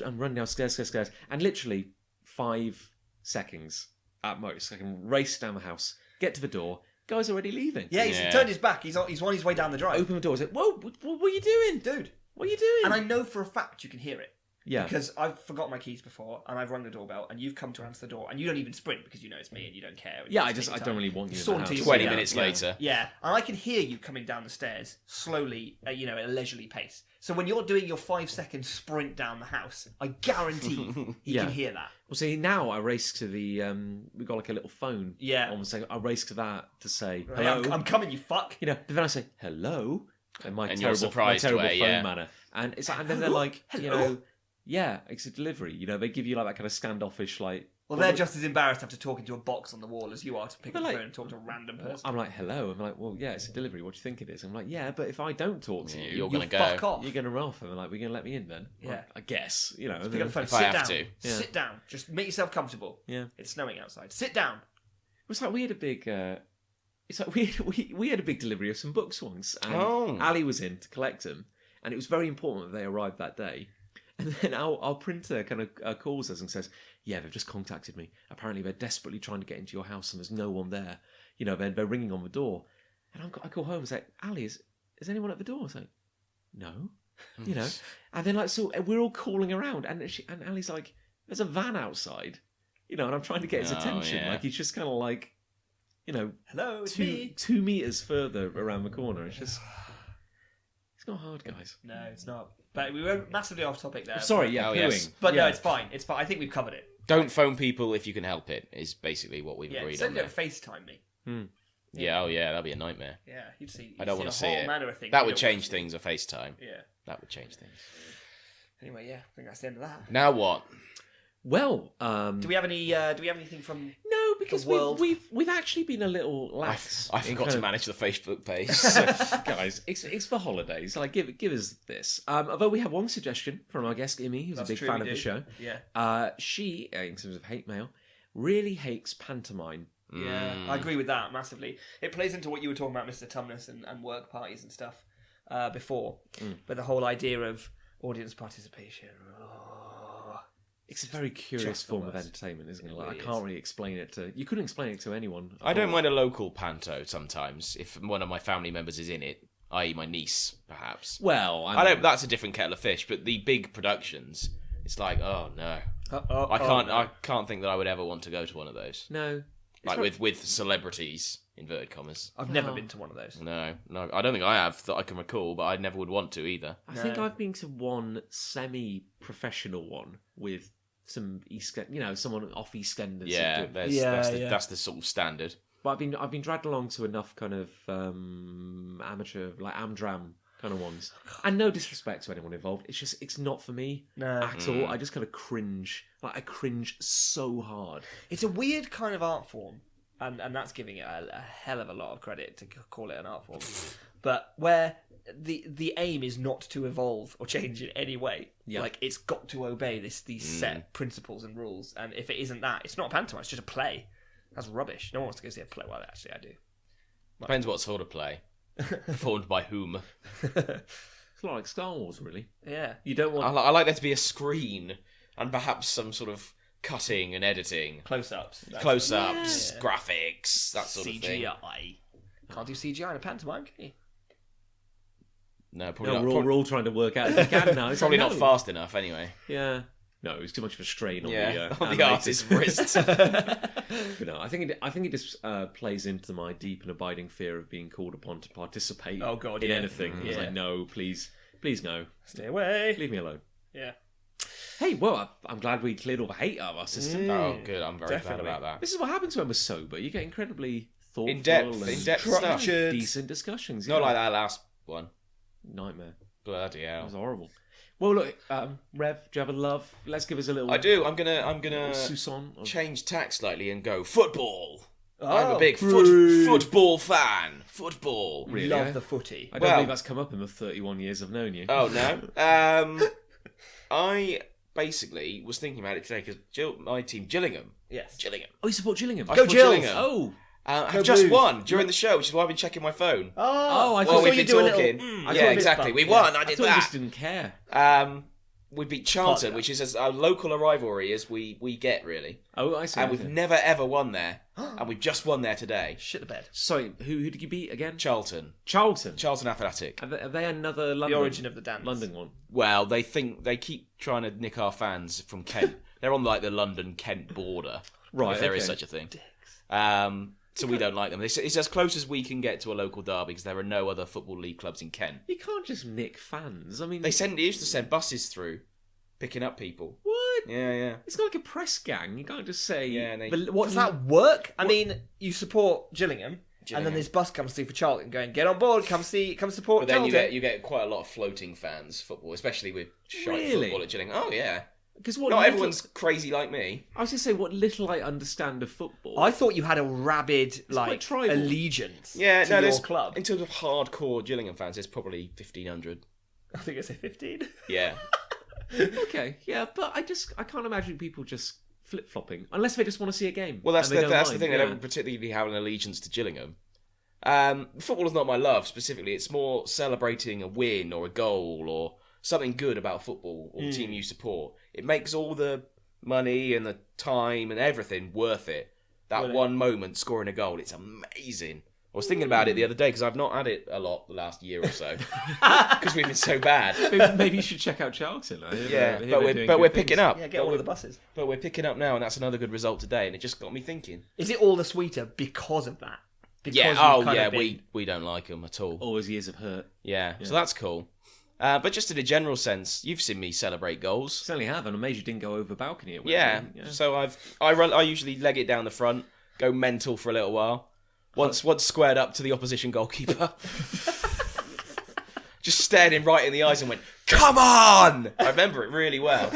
Speaker 2: I'm running downstairs, stairs, and literally 5 seconds at most. I can race down the house, get to the door. Guy's already leaving.
Speaker 3: Yeah, he's turned his back. He's on his way down the drive.
Speaker 2: Open the door. I say, "Whoa, what are you doing,
Speaker 3: Dude.
Speaker 2: What are you doing?"
Speaker 3: And I know for a fact you can hear it.
Speaker 2: Yeah.
Speaker 3: Because I've forgot my keys before, and I've rung the doorbell, and you've come to answer the door, and you don't even sprint because you know it's me, and you don't care.
Speaker 2: Yeah, I don't really want you in the house.
Speaker 4: 20 minutes later.
Speaker 3: Yeah, and I can hear you coming down the stairs slowly, at a leisurely pace. So when you're doing your 5-second sprint down the house, I guarantee he can hear that.
Speaker 2: Well, see, now I race to the we've got like a little phone.
Speaker 3: Yeah.
Speaker 2: On the second, I race to that to say
Speaker 3: Hey,
Speaker 2: hello.
Speaker 3: I'm coming, you fuck.
Speaker 2: But then I say hello, and my
Speaker 4: And
Speaker 2: terrible,
Speaker 4: you're surprised
Speaker 2: my terrible
Speaker 4: way,
Speaker 2: phone
Speaker 4: yeah.
Speaker 2: manner, and it's like, and then they're like, yeah, it's a delivery. They give you like that kind of standoffish, like.
Speaker 3: Well, they're just as embarrassed after talking to a box on the wall as you are to pick up the
Speaker 2: like-
Speaker 3: phone and talk to a random person.
Speaker 2: I'm like, hello. I'm like, well, yeah, it's a delivery. What do you think it is? I'm like, yeah, but if I don't talk to you,
Speaker 4: You're going to go.
Speaker 3: Fuck off.
Speaker 2: you're going to run off. And they're like, we're going to let me in then?
Speaker 3: Yeah.
Speaker 2: Well, I guess. And
Speaker 3: Pick up
Speaker 2: then-
Speaker 3: the phone.
Speaker 4: If
Speaker 3: Sit
Speaker 4: I have
Speaker 3: down.
Speaker 4: to.
Speaker 2: Yeah.
Speaker 3: Sit down. Just make yourself comfortable.
Speaker 2: Yeah.
Speaker 3: It's snowing outside. Sit down.
Speaker 2: It's like we had a big. It's like we had a big delivery of some books once, and
Speaker 4: Oh.
Speaker 2: Ali was in to collect them, and it was very important that they arrived that day. And then our printer kind of calls us and says, "Yeah, they've just contacted me. Apparently, they're desperately trying to get into your house, and there's no one there. They're ringing on the door." And I call home and say, "Ali, is anyone at the door?" I was like, "No," And then so we're all calling around, and Ali's like, "There's a van outside," and I'm trying to get his
Speaker 4: Oh,
Speaker 2: attention.
Speaker 4: yeah.
Speaker 2: Like he's just kind of like.
Speaker 3: Hello, it's me.
Speaker 2: 2 meters further around the corner. It's not hard, guys.
Speaker 3: No, it's not. But we went massively off topic there.
Speaker 2: Sorry, yeah,
Speaker 4: Oh,
Speaker 2: pooing.
Speaker 4: yes.
Speaker 3: But
Speaker 2: yeah.
Speaker 3: no, it's fine. It's fine. I think we've covered it.
Speaker 4: Don't phone people if you can help it, is basically what we've
Speaker 3: Yeah,
Speaker 4: agreed
Speaker 3: so
Speaker 4: on
Speaker 3: don't
Speaker 4: there.
Speaker 3: FaceTime me.
Speaker 4: Yeah, oh yeah, that'd be a nightmare.
Speaker 3: Yeah, you'd see.
Speaker 4: I don't
Speaker 3: want
Speaker 4: want
Speaker 3: to
Speaker 4: to see it.
Speaker 3: Manner of things
Speaker 4: That
Speaker 3: you
Speaker 4: would
Speaker 3: don't
Speaker 4: change
Speaker 3: want to see.
Speaker 4: things, a FaceTime.
Speaker 3: Yeah.
Speaker 4: That would change things.
Speaker 3: Anyway, yeah, I think that's the end of that.
Speaker 4: Now what?
Speaker 2: Well,
Speaker 3: Do we have anything from?
Speaker 2: no, No, because
Speaker 3: the world.
Speaker 2: we've actually been a little lax.
Speaker 4: I
Speaker 2: in
Speaker 4: forgot
Speaker 2: kind
Speaker 4: to
Speaker 2: of-
Speaker 4: manage the Facebook page.
Speaker 2: Guys, it's for holidays. Like, give us this. Although we have one suggestion from our guest Imi, who's
Speaker 3: That's
Speaker 2: a big
Speaker 3: true,
Speaker 2: fan
Speaker 3: we
Speaker 2: of the
Speaker 3: do.
Speaker 2: show.
Speaker 3: Yeah.
Speaker 2: She, in terms of hate mail, really hates pantomime.
Speaker 3: Yeah, I agree with that massively. It plays into what you were talking about, Mr. Tumnus, and work parties and stuff before. But the whole idea of audience participation.
Speaker 2: It's a very curious
Speaker 3: just the
Speaker 2: form of
Speaker 3: worst.
Speaker 2: entertainment, isn't it?
Speaker 3: It
Speaker 2: Like,
Speaker 3: really
Speaker 2: I can't really explain it to... You couldn't explain it to anyone.
Speaker 4: I don't mind a local panto sometimes if one of my family members is in it, i.e. my niece, perhaps.
Speaker 2: Well,
Speaker 4: I don't. That's a different kettle of fish. But the big productions, it's like, oh no, I can't think that I would ever want to go to one of those.
Speaker 2: No.
Speaker 4: Like with celebrities, inverted commas.
Speaker 3: I've never been to one of those.
Speaker 4: No, I don't think I have that I can recall, but I never would want to either.
Speaker 2: I think I've been to one semi-professional one with some someone off EastEnders.
Speaker 4: Yeah, that's the sort of standard.
Speaker 2: But I've been dragged along to enough kind of amateur, like Amdram kind of ones. And no disrespect to anyone involved, it's not for me at all. I just kind of cringe. Like, I cringe so hard.
Speaker 3: It's a weird kind of art form, and that's giving it a hell of a lot of credit to call it an art form. But where the aim is not to evolve or change in any way.
Speaker 2: Yeah.
Speaker 3: Like, it's got to obey these set principles and rules. And if it isn't that, it's not a pantomime, it's just a play. That's rubbish. No one wants to go see a play. Well, actually, I do.
Speaker 4: Depends what sort of play. Performed by whom.
Speaker 2: It's like Star Wars, really.
Speaker 3: Yeah.
Speaker 2: You don't want...
Speaker 4: I like there to be a screen and perhaps some sort of cutting and editing.
Speaker 3: Close-ups.
Speaker 4: Graphics, that sort of thing.
Speaker 3: CGI. Can't do CGI in a pantomime, can you?
Speaker 4: No, probably
Speaker 2: No,
Speaker 4: not.
Speaker 2: we're all trying to work out if you can now. It's
Speaker 4: Probably
Speaker 2: like,
Speaker 4: not
Speaker 2: no.
Speaker 4: fast enough, anyway.
Speaker 2: Yeah. No, it was too much of a strain on
Speaker 4: On the
Speaker 2: animators.
Speaker 4: artist's wrist.
Speaker 2: But no, I think it just plays into my deep and abiding fear of being called upon to participate
Speaker 3: Oh, God,
Speaker 2: in
Speaker 3: yeah.
Speaker 2: anything. It's like, no, please no.
Speaker 3: Stay away.
Speaker 2: Leave me alone.
Speaker 3: Yeah.
Speaker 2: Hey, well, I'm glad we cleared all the hate out of our system.
Speaker 4: Oh, good. I'm very
Speaker 3: Definitely.
Speaker 4: glad about that.
Speaker 2: This is what happens when we're sober. You get incredibly thoughtful
Speaker 4: In-depth
Speaker 2: and
Speaker 4: stuff.
Speaker 3: structured.
Speaker 2: decent discussions.
Speaker 4: Not
Speaker 2: yeah.
Speaker 4: like that last one.
Speaker 2: Nightmare.
Speaker 4: Bloody
Speaker 2: That
Speaker 4: hell.
Speaker 2: was horrible. Well, look, Rev, do you have a love? Let's give us a little...
Speaker 4: I do. I'm gonna
Speaker 2: Susan of...
Speaker 4: change tack slightly and go football.
Speaker 3: Oh,
Speaker 4: I'm a big
Speaker 3: true.
Speaker 4: football fan. Football.
Speaker 2: Really?
Speaker 3: Love the footy.
Speaker 2: I don't
Speaker 4: Well-
Speaker 2: believe that's come up in the 31 years I've known you.
Speaker 4: Oh no. I basically was thinking about it today because my team Gillingham.
Speaker 3: Yes.
Speaker 4: Gillingham.
Speaker 2: Oh, you support Gillingham?
Speaker 4: I
Speaker 3: Go
Speaker 4: support
Speaker 3: Gills.
Speaker 4: Gillingham.
Speaker 2: Oh,
Speaker 4: Have just
Speaker 3: Blues.
Speaker 4: won during the show, which is why I've been checking my phone.
Speaker 3: Oh,
Speaker 2: I
Speaker 3: I
Speaker 2: thought
Speaker 3: thought
Speaker 4: we've
Speaker 3: you
Speaker 4: been
Speaker 3: do a
Speaker 4: talking.
Speaker 3: little.
Speaker 4: Yeah, exactly. We won. I
Speaker 2: I
Speaker 4: did
Speaker 2: thought you just
Speaker 4: that.
Speaker 2: didn't care.
Speaker 4: We beat Charlton,
Speaker 3: Partner.
Speaker 4: which is as local a rivalry as we get, really.
Speaker 2: Oh, I see.
Speaker 4: And we've
Speaker 2: okay.
Speaker 4: never ever won there, and we've just won there today.
Speaker 3: Shit the bed.
Speaker 2: Sorry, who did you beat again?
Speaker 4: Charlton
Speaker 2: Charlton.
Speaker 4: Athletic.
Speaker 2: Are they another London?
Speaker 3: The origin of the dance.
Speaker 2: London one.
Speaker 4: Well, they keep trying to nick our fans from Kent. They're on like the London-Kent border,
Speaker 2: Right,
Speaker 4: if there is
Speaker 2: okay.
Speaker 4: such a thing. So we don't like them. It's as close as we can get to a local derby because there are no other football league clubs in Kent.
Speaker 2: You can't just nick fans. I mean,
Speaker 4: They used to send buses through, picking up people.
Speaker 2: what?
Speaker 4: Yeah.
Speaker 2: It's not like a press gang. You can't just say.
Speaker 4: Yeah, and they-
Speaker 2: But what
Speaker 3: Does that work? I mean, you support Gillingham, and then this bus comes through for Charlton, going, "Get on board, come support
Speaker 4: But then
Speaker 3: Charlton."
Speaker 4: you get quite a lot of floating fans football, especially with shite
Speaker 2: Really?
Speaker 4: football at Gillingham. Oh yeah,
Speaker 2: Because what?
Speaker 4: not
Speaker 2: little-
Speaker 4: everyone's crazy like me.
Speaker 2: I was going to say what little I understand of football.
Speaker 3: I thought you had a rabid
Speaker 2: quite tribal.
Speaker 3: allegiance
Speaker 4: Yeah,
Speaker 3: to
Speaker 4: no,
Speaker 3: your
Speaker 4: there's
Speaker 3: club.
Speaker 4: in terms of hardcore Gillingham fans, there's probably 1,500.
Speaker 3: I think I say 15.
Speaker 4: Yeah,
Speaker 2: Okay, yeah, but I can't imagine people just flip flopping unless they just want to see a game.
Speaker 4: well that's
Speaker 2: and they don't
Speaker 4: that's the
Speaker 2: mind,
Speaker 4: thing.
Speaker 2: yeah.
Speaker 4: They don't particularly have an allegiance to Gillingham. Football is not my love specifically. It's more celebrating a win or a goal or something good about football or the team you support. It makes all the money and the time and everything worth it. That one moment scoring a goal, it's amazing. I was thinking about it the other day because I've not had it a lot the last year or so because we've been so bad.
Speaker 2: Maybe you should check out Charlton. I hear
Speaker 4: Yeah,
Speaker 2: they're
Speaker 4: but
Speaker 2: doing
Speaker 4: we're
Speaker 2: good
Speaker 4: picking
Speaker 2: things.
Speaker 4: up.
Speaker 3: Yeah, get on one of the buses.
Speaker 4: But we're picking up now, and that's another good result today. And it just got me thinking.
Speaker 3: Is it all the sweeter because of that? Because
Speaker 4: Yeah.
Speaker 3: you've
Speaker 4: Oh,
Speaker 3: kind
Speaker 4: yeah.
Speaker 3: of been-
Speaker 4: We don't like them at all.
Speaker 2: Always years of hurt.
Speaker 4: Yeah. So that's cool. But just in a general sense, you've seen me celebrate goals.
Speaker 2: Certainly have, and I'm amazed you didn't go over balcony at
Speaker 4: Yeah.
Speaker 2: Wellington.
Speaker 4: So I usually leg it down the front, go mental for a little while. Once squared up to the opposition goalkeeper, just stared him right in the eyes and went, "Come on!" I remember it really well.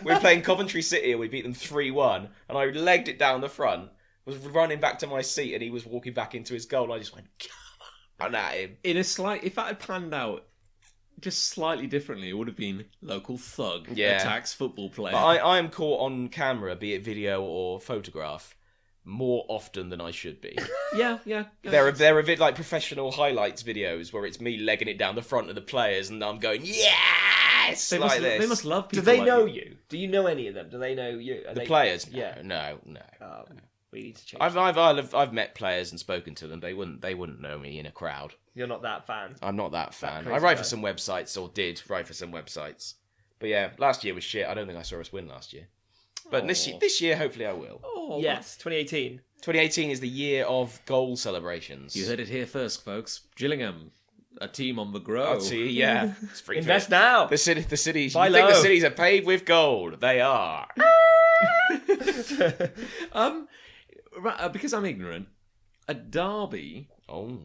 Speaker 4: We were playing Coventry City and we beat them 3-1, and I legged it down the front, was running back to my seat, and he was walking back into his goal. And I just went, come on at him.
Speaker 2: If that had panned out just slightly differently, it would have been local thug attacks football player.
Speaker 4: But I am caught on camera, be it video or photograph, more often than I should be.
Speaker 2: Yeah.
Speaker 4: There are a bit like professional highlights videos where it's me legging it down the front of the players, and I'm going, yes,
Speaker 2: They must love people.
Speaker 3: Do they
Speaker 2: like
Speaker 3: know
Speaker 2: you.
Speaker 3: you? Do you know any of them? Do they know you?
Speaker 4: The players?
Speaker 3: Yeah.
Speaker 4: No.
Speaker 3: We need to change.
Speaker 4: I've met players and spoken to them. They wouldn't know me in a crowd.
Speaker 3: You're not that fan.
Speaker 4: I'm not that fan.
Speaker 3: crazy
Speaker 4: I write
Speaker 3: guy.
Speaker 4: for some websites, or did write for some websites. But yeah, last year was shit. I don't think I saw us win last year. But this year, hopefully I will.
Speaker 2: Oh,
Speaker 3: Yes, 2018.
Speaker 4: 2018 is the year of goal celebrations.
Speaker 2: You heard it here first, folks. Gillingham, a team on the grow.
Speaker 4: I'll see, yeah.
Speaker 3: Invest now.
Speaker 4: The cities.
Speaker 3: Buy
Speaker 4: You think the
Speaker 3: low.
Speaker 4: cities are paved with gold? They are.
Speaker 2: Because I'm ignorant, a derby
Speaker 4: Oh.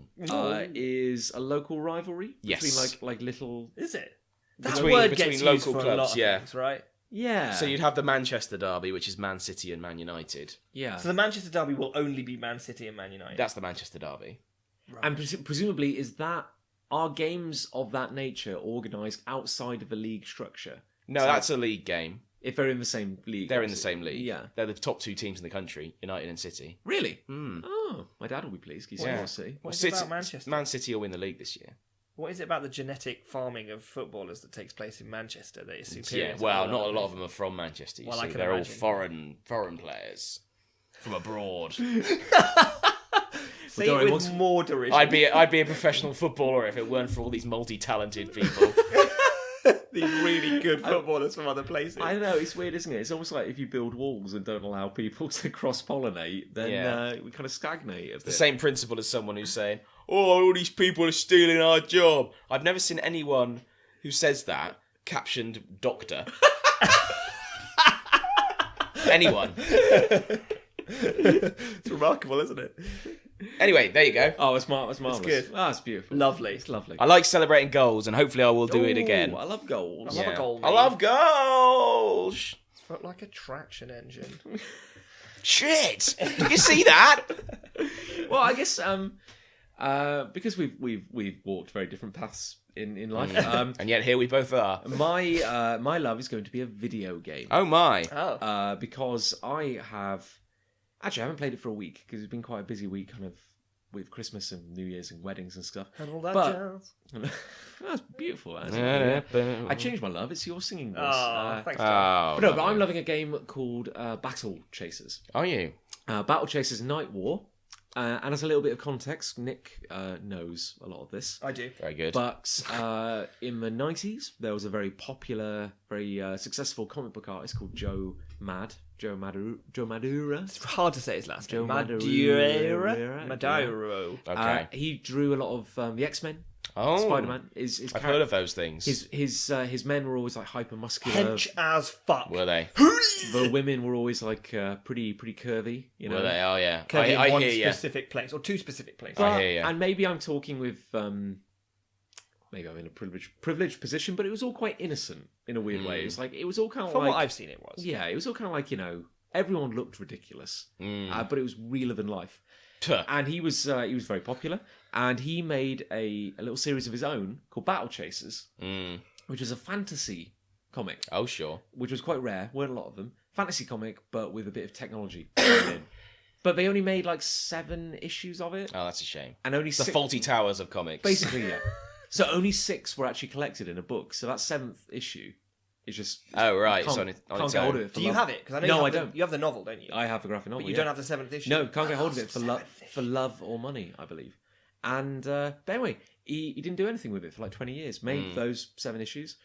Speaker 2: is a local rivalry
Speaker 4: Yes.
Speaker 2: between like little.
Speaker 3: Is it? That
Speaker 4: Between-
Speaker 3: word
Speaker 4: between
Speaker 3: gets
Speaker 4: local
Speaker 3: used for a
Speaker 4: clubs,
Speaker 3: lot of
Speaker 4: yeah.
Speaker 3: things, right?
Speaker 2: Yeah.
Speaker 4: So you'd have the Manchester derby, which is Man City and Man United.
Speaker 2: yeah.
Speaker 3: So the Manchester derby will only be Man City and Man United.
Speaker 4: That's the Manchester derby.
Speaker 2: And presumably, are games of that nature organised outside of a league structure?
Speaker 4: No,
Speaker 2: So-
Speaker 4: that's a league game.
Speaker 2: If they're in the same league.
Speaker 4: They're in the same league.
Speaker 2: Yeah.
Speaker 4: They're the top two teams in the country, United and City.
Speaker 2: Really?
Speaker 4: Hmm.
Speaker 2: Oh, my dad will be pleased because
Speaker 4: Yeah.
Speaker 2: he'll see.
Speaker 3: What is it about Manchester?
Speaker 4: Man City will win the league this year.
Speaker 3: What is it about the genetic farming of footballers that takes place in Manchester that is superior?
Speaker 4: Yeah,
Speaker 3: to
Speaker 4: well,
Speaker 3: all
Speaker 4: not a
Speaker 3: other
Speaker 4: lot of
Speaker 3: places?
Speaker 4: them are from Manchester. You
Speaker 3: Well, I
Speaker 4: see,
Speaker 3: can
Speaker 4: they're
Speaker 3: imagine.
Speaker 4: all foreign players from abroad.
Speaker 3: Say
Speaker 2: Don't worry,
Speaker 3: it with
Speaker 2: once-
Speaker 3: more derision.
Speaker 4: I'd be a professional footballer if it weren't for all these multi-talented people.
Speaker 3: These really good footballers from other places.
Speaker 2: I don't know, it's weird, isn't it? It's almost like if you build walls and don't allow people to cross-pollinate, then
Speaker 4: Yeah.
Speaker 2: we kind of stagnate a bit.
Speaker 4: The same principle as someone who's saying, "Oh, all these people are stealing our job." I've never seen anyone who says that captioned "doctor." Anyone.
Speaker 3: It's remarkable, isn't it?
Speaker 4: Anyway, there you go.
Speaker 2: Oh, it's marvellous. It's
Speaker 3: good.
Speaker 2: Oh, it's beautiful.
Speaker 3: Lovely.
Speaker 2: It's lovely.
Speaker 4: I like celebrating goals, and hopefully I will do it again.
Speaker 2: I love goals.
Speaker 3: I love a goal,
Speaker 4: I
Speaker 3: mate.
Speaker 4: love goals.
Speaker 3: It's felt like a traction engine.
Speaker 4: Shit! Did you see that?
Speaker 2: Well, I guess because we've walked very different paths in life.
Speaker 4: And yet here we both are.
Speaker 2: My love is going to be a video game.
Speaker 4: Oh my!
Speaker 3: Oh.
Speaker 2: Because I haven't played it for a week because it's been quite a busy week, kind of with Christmas and New Year's and weddings and stuff.
Speaker 3: And all that
Speaker 2: But-
Speaker 3: jazz.
Speaker 2: That's beautiful. I changed my love. It's your singing voice.
Speaker 3: Oh, thanks, Tom.
Speaker 4: Oh,
Speaker 2: But I'm loving a game called Battle Chasers.
Speaker 4: Are you?
Speaker 2: Battle Chasers Night War. And as a little bit of context, Nick knows a lot of this.
Speaker 3: I do.
Speaker 4: Very good.
Speaker 2: But in the 90s, there was a very popular, very successful comic book artist called Joe Madura.
Speaker 3: It's hard to say his last
Speaker 2: Joe
Speaker 3: name.
Speaker 2: Madureira.
Speaker 3: Maduro.
Speaker 4: Okay.
Speaker 2: He drew a lot of the X-Men.
Speaker 4: Oh,
Speaker 2: Spider-Man.
Speaker 4: I've heard of those things.
Speaker 2: His men were always like hyper muscular.
Speaker 3: Hench as fuck.
Speaker 4: Were they?
Speaker 2: The women were always like pretty curvy. You know.
Speaker 4: Were they? Oh yeah.
Speaker 3: Curvy in
Speaker 4: I
Speaker 3: one
Speaker 4: hear you.
Speaker 3: specific place or two specific places.
Speaker 4: I hear ya.
Speaker 2: And maybe I'm talking with maybe I'm in a privileged position, but it was all quite innocent in a weird way. It was all kind of
Speaker 3: From
Speaker 2: like
Speaker 3: what I've seen, it was.
Speaker 2: yeah, it was all kind of like everyone looked ridiculous, but it was realer than life.
Speaker 4: Tuh.
Speaker 2: And he was very popular, and he made a little series of his own called Battle Chasers, which was a fantasy comic,
Speaker 4: Oh sure.
Speaker 2: which was quite rare. Weren't a lot of them. Fantasy comic, but with a bit of technology thrown in. But they only made like 7 issues of it,
Speaker 4: Oh, that's a shame.
Speaker 2: and only
Speaker 4: The
Speaker 2: 6,
Speaker 4: faulty towers of comics.
Speaker 2: basically, yeah. So only 6 were actually collected in a book. So that 7th issue is just
Speaker 4: Oh right.
Speaker 2: can't,
Speaker 4: So on its
Speaker 2: can't get hold of
Speaker 4: own.
Speaker 2: it. For
Speaker 3: Do you
Speaker 2: love.
Speaker 3: have it? Because I know
Speaker 2: No,
Speaker 3: you
Speaker 2: I
Speaker 3: have
Speaker 2: don't.
Speaker 3: You have the novel, don't you?
Speaker 2: I have the graphic novel.
Speaker 3: But you
Speaker 2: yeah.
Speaker 3: don't have the 7th issue.
Speaker 2: No, can't get hold of it for
Speaker 3: Seventh
Speaker 2: love or money, I believe. And but anyway, he didn't do anything with it for like 20 years. Made those 7 issues,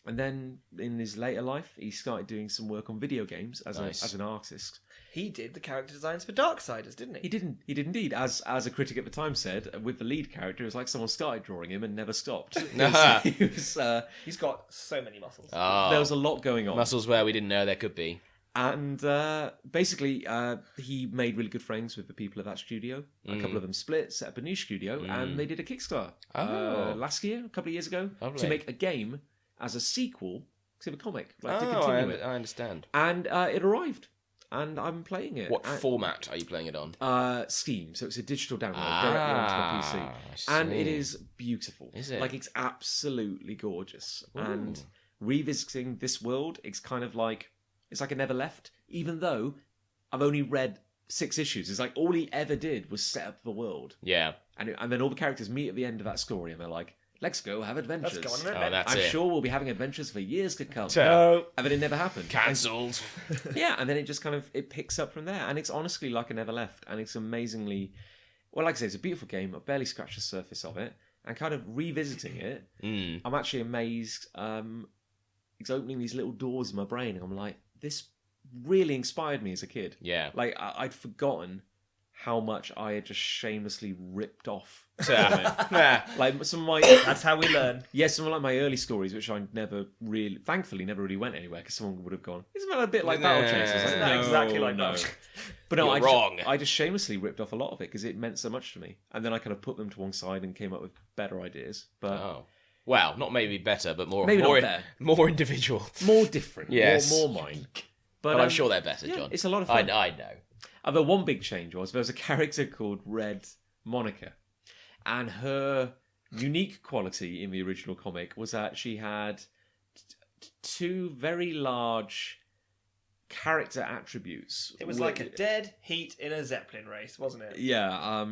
Speaker 2: and then in his later life, he started doing some work on video games as an artist.
Speaker 3: He did the character designs for Darksiders, didn't he?
Speaker 2: He did indeed. As a critic at the time said, with the lead character, it was like someone started drawing him and never stopped. He was,
Speaker 3: He's got so many muscles.
Speaker 4: Oh,
Speaker 2: there was a lot going on.
Speaker 4: muscles where we didn't know there could be.
Speaker 2: And basically, he made really good friends with the people of that studio. A couple of them split, set up a new studio, and they did a Kickstarter last year, a couple of years ago,
Speaker 4: Lovely.
Speaker 2: to make a game as a sequel to the comic, to
Speaker 4: Oh,
Speaker 2: continue it.
Speaker 4: I understand.
Speaker 2: And it arrived. and I'm playing it.
Speaker 4: What format are you playing it on?
Speaker 2: Steam, so it's a digital download directly onto my PC, and it is beautiful.
Speaker 4: Is it?
Speaker 2: Like, it's absolutely gorgeous. And revisiting this world, it's kind of like it's like I never left, even though I've only read 6 issues. It's like all he ever did was set up the world.
Speaker 4: Yeah.
Speaker 2: And then all the characters meet at the end of that story, and they're like, let's go have adventures.
Speaker 3: Let's go on an adventure.
Speaker 4: that's
Speaker 2: I'm
Speaker 4: it.
Speaker 2: sure we'll be having adventures for years to come.
Speaker 3: No.
Speaker 2: And then it never happened.
Speaker 4: Cancelled.
Speaker 2: Yeah, and then it just kind of it picks up from there, and it's honestly like I never left, and it's amazingly well. Like I say, it's a beautiful game. I've barely scratched the surface of it, and kind of revisiting it, I'm actually amazed. It's opening these little doors in my brain, and I'm like, this really inspired me as a kid.
Speaker 4: Yeah.
Speaker 2: Like I'd forgotten how much I had just shamelessly ripped off.
Speaker 4: Yeah.
Speaker 2: Like some of my
Speaker 3: That's how we learn.
Speaker 2: some of like my early stories, which I thankfully never really went anywhere, because someone would have gone, isn't that a bit like Battle Chasers?
Speaker 3: Isn't that exactly like
Speaker 2: no.
Speaker 3: that?
Speaker 2: But no,
Speaker 4: You're wrong.
Speaker 2: I just shamelessly ripped off a lot of it because it meant so much to me, and then I kind of put them to one side and came up with better ideas. But
Speaker 4: Well, not maybe better, but more
Speaker 2: better.
Speaker 4: more individual.
Speaker 2: more different,
Speaker 4: Yes.
Speaker 2: more mine.
Speaker 4: But I'm sure they're better,
Speaker 2: yeah,
Speaker 4: John.
Speaker 2: it's a lot of fun.
Speaker 4: I know.
Speaker 2: Although one big change was there was a character called Red Monica, and her unique quality in the original comic was that she had 2 very large character attributes.
Speaker 3: It was like a dead heat in a Zeppelin race, wasn't it?
Speaker 2: Yeah,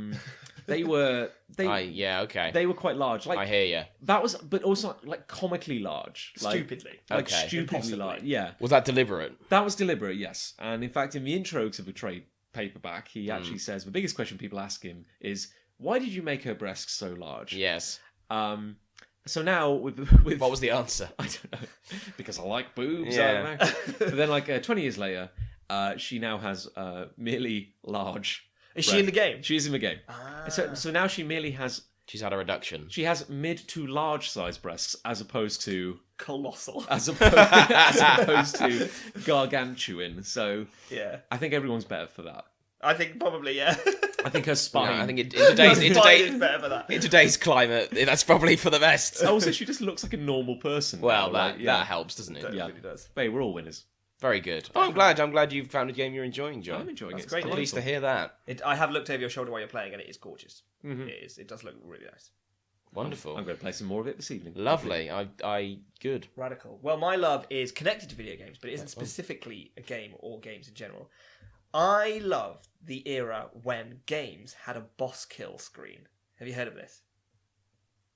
Speaker 2: they were
Speaker 4: okay.
Speaker 2: they were quite large. Like
Speaker 4: I hear you.
Speaker 2: that was, but also like comically large,
Speaker 3: Stupidly.
Speaker 2: like
Speaker 4: Okay.
Speaker 2: stupidly
Speaker 3: Impossibly.
Speaker 2: large. Yeah,
Speaker 4: Was that deliberate?
Speaker 2: that was deliberate. Yes, and in fact, in the intro to the trade paperback, he actually says the biggest question people ask him is, "Why did you make her breasts so large?"
Speaker 4: Yes.
Speaker 2: So now with
Speaker 4: What was the answer?
Speaker 2: I don't know, because I like boobs.
Speaker 4: Yeah.
Speaker 2: I don't know. But then, like 20 years later, she now has merely large.
Speaker 3: Is she in the game?
Speaker 2: She is in the game. So now she merely has.
Speaker 4: She's had a reduction.
Speaker 2: She has mid to large size breasts, as opposed to
Speaker 3: Colossal.
Speaker 2: as opposed to gargantuan. So
Speaker 3: Yeah.
Speaker 2: I think everyone's better for that.
Speaker 3: I think probably, yeah.
Speaker 2: I think her spine.
Speaker 4: No, I think in
Speaker 3: Spine is better for that.
Speaker 4: today's climate, that's probably for the best.
Speaker 2: Also, she just looks like a normal person.
Speaker 4: Well,
Speaker 2: now,
Speaker 4: that helps, doesn't it?
Speaker 3: It
Speaker 2: Yeah.
Speaker 3: really does.
Speaker 2: Hey, we're all winners.
Speaker 4: Very good. I'm glad you've found a game you're enjoying, John.
Speaker 2: I'm enjoying
Speaker 3: That's
Speaker 2: it.
Speaker 3: great
Speaker 2: It's
Speaker 3: news.
Speaker 4: Pleased to
Speaker 2: wonderful.
Speaker 4: hear that.
Speaker 3: I have looked over your shoulder while you're playing, and it is gorgeous.
Speaker 2: Mhm.
Speaker 3: It is. It does look really nice.
Speaker 4: Wonderful.
Speaker 2: I'm going to play some more of it this evening.
Speaker 4: Lovely. I good.
Speaker 3: Radical. Well, my love is connected to video games, but it isn't specifically a game or games in general. I love the era when games had a boss kill screen. Have you heard of this?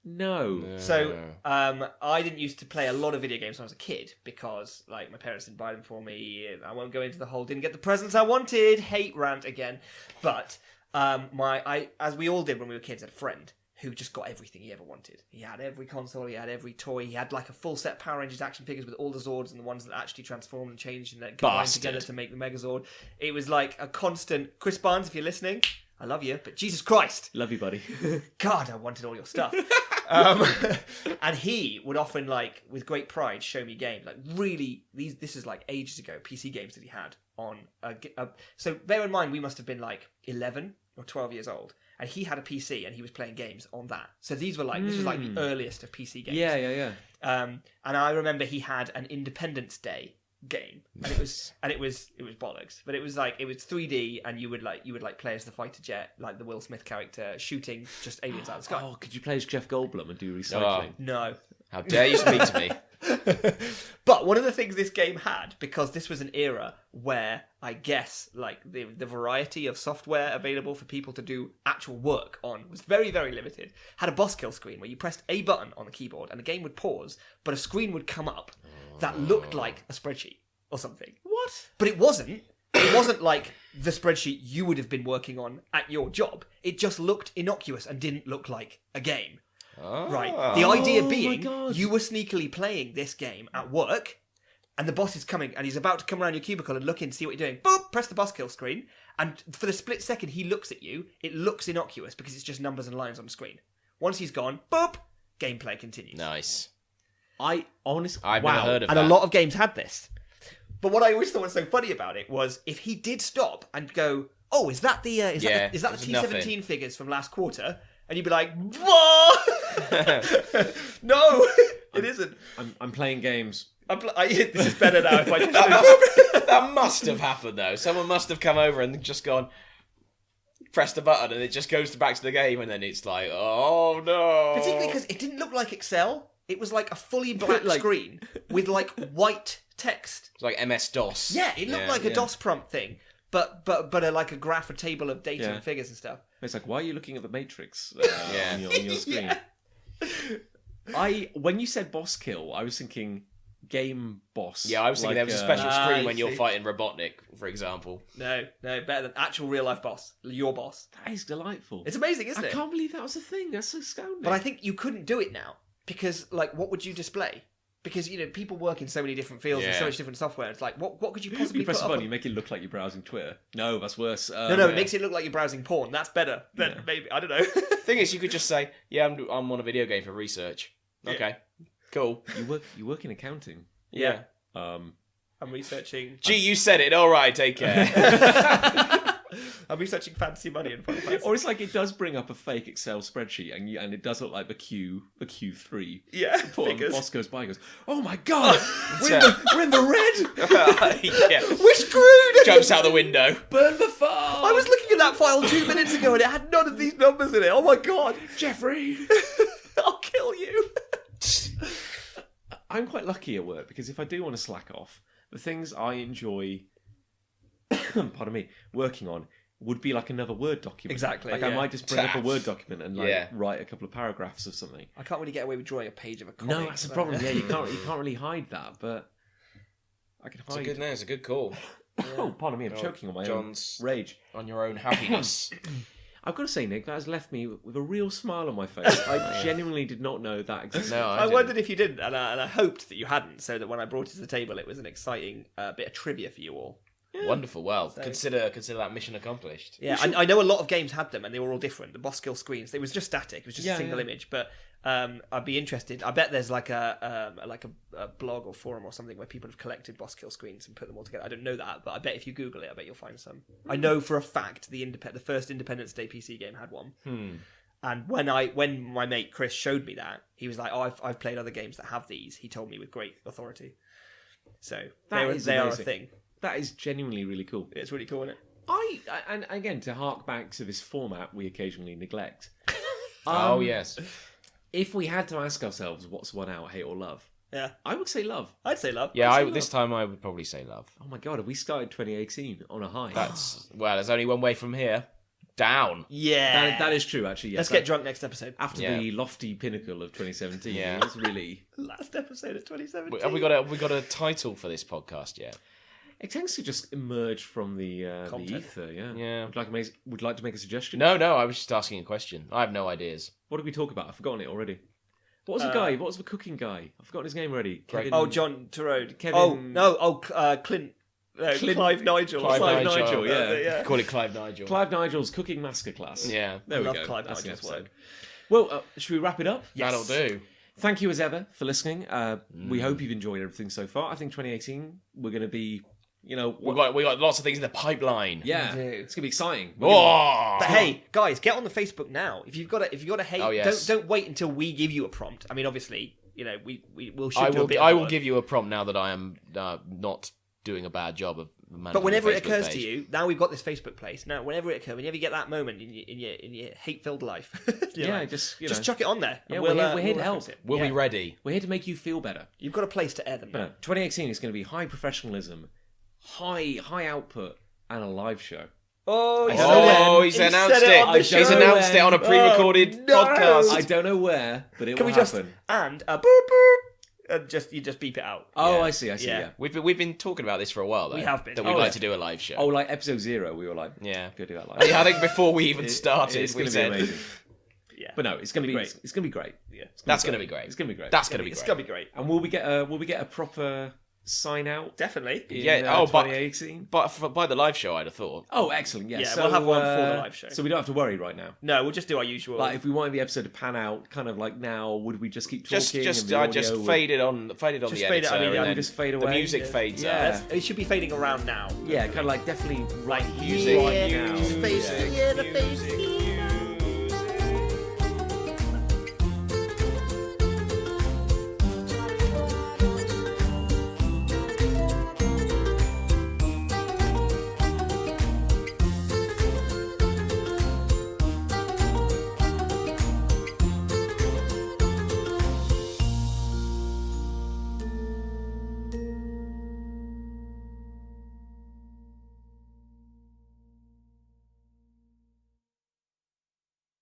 Speaker 2: No.
Speaker 3: So, I didn't used to play a lot of video games when I was a kid because, like, my parents didn't buy them for me. I won't go into the whole didn't get the presents I wanted hate rant again. But as we all did when we were kids, had a friend who just got everything he ever wanted. He had every console, he had every toy, he had like a full set Power Rangers action figures with all the Zords and the ones that actually transformed and changed and then combined together to make the Megazord. It was like a constant. Chris Barnes, if you're listening, I love you, but Jesus Christ.
Speaker 2: Love you, buddy.
Speaker 3: God, I wanted all your stuff. And he would often, like, with great pride, show me games. Like, really, this is like ages ago, PC games that he had on so bear in mind, we must have been like 11 or 12 years old. And he had a PC and he was playing games on that. So this was like the earliest of PC games.
Speaker 2: Yeah.
Speaker 3: And I remember he had an Independence Day game, and it was bollocks. But it was 3D, and you would play as the fighter jet, like the Will Smith character, shooting just aliens out of the sky.
Speaker 2: Oh, could you play as Jeff Goldblum and do recycling?
Speaker 3: No.
Speaker 4: How dare you speak to me?
Speaker 3: But one of the things this game had, because this was an era where I guess like the variety of software available for people to do actual work on was very, very limited, had a boss kill screen where you pressed a button on the keyboard and the game would pause, but a screen would come up that looked like a spreadsheet or something.
Speaker 2: What?
Speaker 3: But it wasn't. It wasn't like the spreadsheet you would have been working on at your job. It just looked innocuous and didn't look like a game. Right. The idea being, you were sneakily playing this game at work, and the boss is coming, and he's about to come around your cubicle and look in, see what you're doing. Boop! Press the boss kill screen, and for the split second he looks at you, it looks innocuous because it's just numbers and lines on the screen. Once he's gone, boop! Gameplay continues.
Speaker 4: Nice.
Speaker 2: I honestly...
Speaker 4: I've never heard of
Speaker 3: and
Speaker 4: that.
Speaker 3: a lot of games had this. But what I always thought was so funny about it was if he did stop and go, "Oh, is that the is that the T17
Speaker 4: nothing.
Speaker 3: figures from last quarter?" And you'd be like, "What? No, it isn't."
Speaker 2: I'm playing games
Speaker 3: This is better now if I just...
Speaker 4: That must have happened, though. Someone must have come over and just gone, press the button, and it just goes back to the game, and then it's like, oh, no.
Speaker 3: Particularly because it didn't look like Excel. It was like a fully black screen with like white text.
Speaker 4: It's like MS-DOS.
Speaker 3: Yeah, it looked like a DOS prompt thing, but like a graph, a table of data and figures and stuff.
Speaker 2: It's like, why are you looking at the Matrix on your screen? When you said boss kill, I was thinking game boss.
Speaker 4: Yeah, I was thinking there was a special screen when you're fighting Robotnik, for example.
Speaker 3: No, better than actual real life boss. Your boss.
Speaker 2: That is delightful.
Speaker 3: It's amazing, isn't it?
Speaker 2: I can't believe that was a thing. That's astounding.
Speaker 3: But I think you couldn't do it now because, like, what would you display? Because people work in so many different fields and so much different software. It's like, what could you possibly
Speaker 2: you press
Speaker 3: put
Speaker 2: a
Speaker 3: up?
Speaker 2: button, you make it look like you're browsing Twitter. No, that's worse.
Speaker 3: No, it makes it look like you're browsing porn. That's better. Then maybe I don't know.
Speaker 4: Thing is, you could just say, "Yeah, I'm on a video game for research." Okay, cool.
Speaker 2: You work in accounting.
Speaker 3: Yeah. I'm researching.
Speaker 4: Gee, you said it. All right, take care.
Speaker 3: I'm researching fantasy money in Final Fantasy.
Speaker 2: Or it's like it does bring up a fake Excel spreadsheet, and it does look like the Q3.
Speaker 3: Yeah,
Speaker 2: The boss goes by and goes, "Oh my god, we're in the red!
Speaker 4: Yeah.
Speaker 3: We're screwed!"
Speaker 4: Jumps out the window.
Speaker 2: Burn the farm!
Speaker 3: I was looking at that file 2 minutes ago and it had none of these numbers in it. Oh my god,
Speaker 2: Jeffrey!
Speaker 3: I'll kill you.
Speaker 2: I'm quite lucky at work because if I do want to slack off, the things I enjoy, pardon me, working on would be like another Word document.
Speaker 3: Exactly.
Speaker 2: Like I might just bring up a Word document and write a couple of paragraphs of something.
Speaker 3: I can't really get away with drawing a page of a comic.
Speaker 2: No, that's the problem. Yeah, you can't really hide that, but I can hide.
Speaker 4: It's a good call.
Speaker 2: Oh, pardon me, I'm choking on my own rage.
Speaker 4: On your own happiness.
Speaker 2: I've got to say, Nick, that has left me with a real smile on my face. I genuinely did not know that existed.
Speaker 4: No,
Speaker 3: I wondered if you didn't, and I hoped that you hadn't, so that when I brought it to the table, it was an exciting bit of trivia for you all.
Speaker 4: Yeah. Wonderful. Well, consider that mission accomplished.
Speaker 3: Yeah, I know a lot of games had them, and they were all different. The boss skill screens, it was just static. It was just a single image. But I'd be interested. I bet there's like a blog or forum or something where people have collected boss kill screens and put them all together. I don't know that, but I bet if you Google it, I bet you'll find some. I know for a fact the first Independence Day PC game had one. And when my mate Chris showed me that, he was like, "Oh, I've played other games that have these." He told me with great authority. So they are a thing.
Speaker 2: That is genuinely really cool.
Speaker 3: It's really cool, isn't it?
Speaker 2: And again, to hark back to this format we occasionally neglect.
Speaker 4: Oh, yes.
Speaker 2: If we had to ask ourselves what's won out, hate or love,
Speaker 3: Yeah,
Speaker 2: I would say love.
Speaker 3: I'd say love.
Speaker 4: Yeah, this time I would probably say love.
Speaker 2: Oh my god, have we started 2018 on a high?
Speaker 4: There's only one way from here. Down.
Speaker 3: Yeah,
Speaker 2: that is true, actually. Yes.
Speaker 3: Let's get drunk next episode.
Speaker 2: After the lofty pinnacle of 2017, it's really...
Speaker 3: Last episode of 2017.
Speaker 4: Have we got a title for this podcast yet?
Speaker 2: It tends to just emerge from the ether,
Speaker 4: Yeah.
Speaker 2: Would like to make a suggestion?
Speaker 4: No, I was just asking a question. I have no ideas.
Speaker 2: What did we talk about? I've forgotten it already. What was the guy? What was the cooking guy? I've forgotten his name already. Kevin...
Speaker 3: Oh, John Turode.
Speaker 2: Kevin...
Speaker 3: Clint. Clive-Nigel.
Speaker 2: Clive-Nigel, yeah.
Speaker 4: Call it Clive-Nigel.
Speaker 2: Clive-Nigel's cooking masterclass.
Speaker 4: Yeah.
Speaker 2: There we
Speaker 3: love
Speaker 2: go.
Speaker 3: Clive-Nigel's work.
Speaker 2: Well, should we wrap it up?
Speaker 3: Yes.
Speaker 4: That'll do.
Speaker 2: Thank you as ever for listening. We hope you've enjoyed everything so far. I think 2018, we're going to be... we
Speaker 4: got lots of things in the pipeline.
Speaker 2: Yeah,
Speaker 3: We do.
Speaker 2: it's gonna be exciting.
Speaker 3: But hey, guys, get on the Facebook now. If you've got a hate,
Speaker 4: Oh, yes.
Speaker 3: don't wait until we give you a prompt. I mean, obviously, we'll shoot you a bit.
Speaker 4: I will give you a prompt now that I am not doing a bad job of managing.
Speaker 3: But whenever
Speaker 4: the
Speaker 3: it
Speaker 4: Facebook
Speaker 3: occurs
Speaker 4: page.
Speaker 3: to you, now we've got this Facebook place. Now, whenever it occurs, whenever you get that moment in your hate-filled life, just chuck it on there.
Speaker 2: Yeah,
Speaker 3: and
Speaker 2: we're here to help.
Speaker 3: reference it.
Speaker 4: We'll be ready.
Speaker 2: We're here to make you feel better.
Speaker 3: You've got a place to air them.
Speaker 2: But no, 2018 is going to be high professionalism, high output, and a live show.
Speaker 4: He's announced it. He's announced it on a pre-recorded podcast.
Speaker 2: I don't know where, but it
Speaker 3: Can
Speaker 2: will
Speaker 3: we just
Speaker 2: happen.
Speaker 3: and boop boop, and you just beep it out.
Speaker 2: Oh,
Speaker 4: Yeah.
Speaker 2: I see. Yeah.
Speaker 4: We've been talking about this for a while, though.
Speaker 3: We have been.
Speaker 4: That we'd like to do a live show.
Speaker 2: Oh, like episode 0, we were like,
Speaker 4: yeah.
Speaker 2: go do that live.
Speaker 4: I think before we even started,
Speaker 2: It's
Speaker 4: we
Speaker 2: going to be
Speaker 4: said,
Speaker 2: amazing.
Speaker 3: Yeah,
Speaker 2: But no, it's going to be
Speaker 3: great.
Speaker 2: It's going to be great.
Speaker 3: Yeah,
Speaker 4: that's going to be great.
Speaker 2: It's going to be great.
Speaker 4: That's going to be
Speaker 3: it's
Speaker 4: great.
Speaker 3: gonna be great.
Speaker 2: And will we get a proper sign out?
Speaker 3: Definitely.
Speaker 2: In,
Speaker 4: But
Speaker 2: 2018.
Speaker 4: by the live show, I'd have thought.
Speaker 2: Oh, excellent!
Speaker 3: Yeah,
Speaker 2: So,
Speaker 3: we'll have one for the live show.
Speaker 2: So we don't have to worry right now.
Speaker 3: No, we'll just do our usual.
Speaker 2: Like, if we wanted the episode to pan out, kind of like now, would we just keep talking?
Speaker 4: Just
Speaker 2: and the audio would-
Speaker 4: fade it on the
Speaker 3: Just fade
Speaker 4: editor.
Speaker 3: it, I mean,
Speaker 4: and
Speaker 3: yeah,
Speaker 4: then
Speaker 2: just fade
Speaker 4: The
Speaker 2: away.
Speaker 4: music fades
Speaker 2: Yeah.
Speaker 4: out.
Speaker 3: It should be fading around now.
Speaker 2: Yeah, kind of like definitely right
Speaker 3: Like,
Speaker 2: music right now.
Speaker 3: just fade,
Speaker 2: Yeah.
Speaker 3: the music.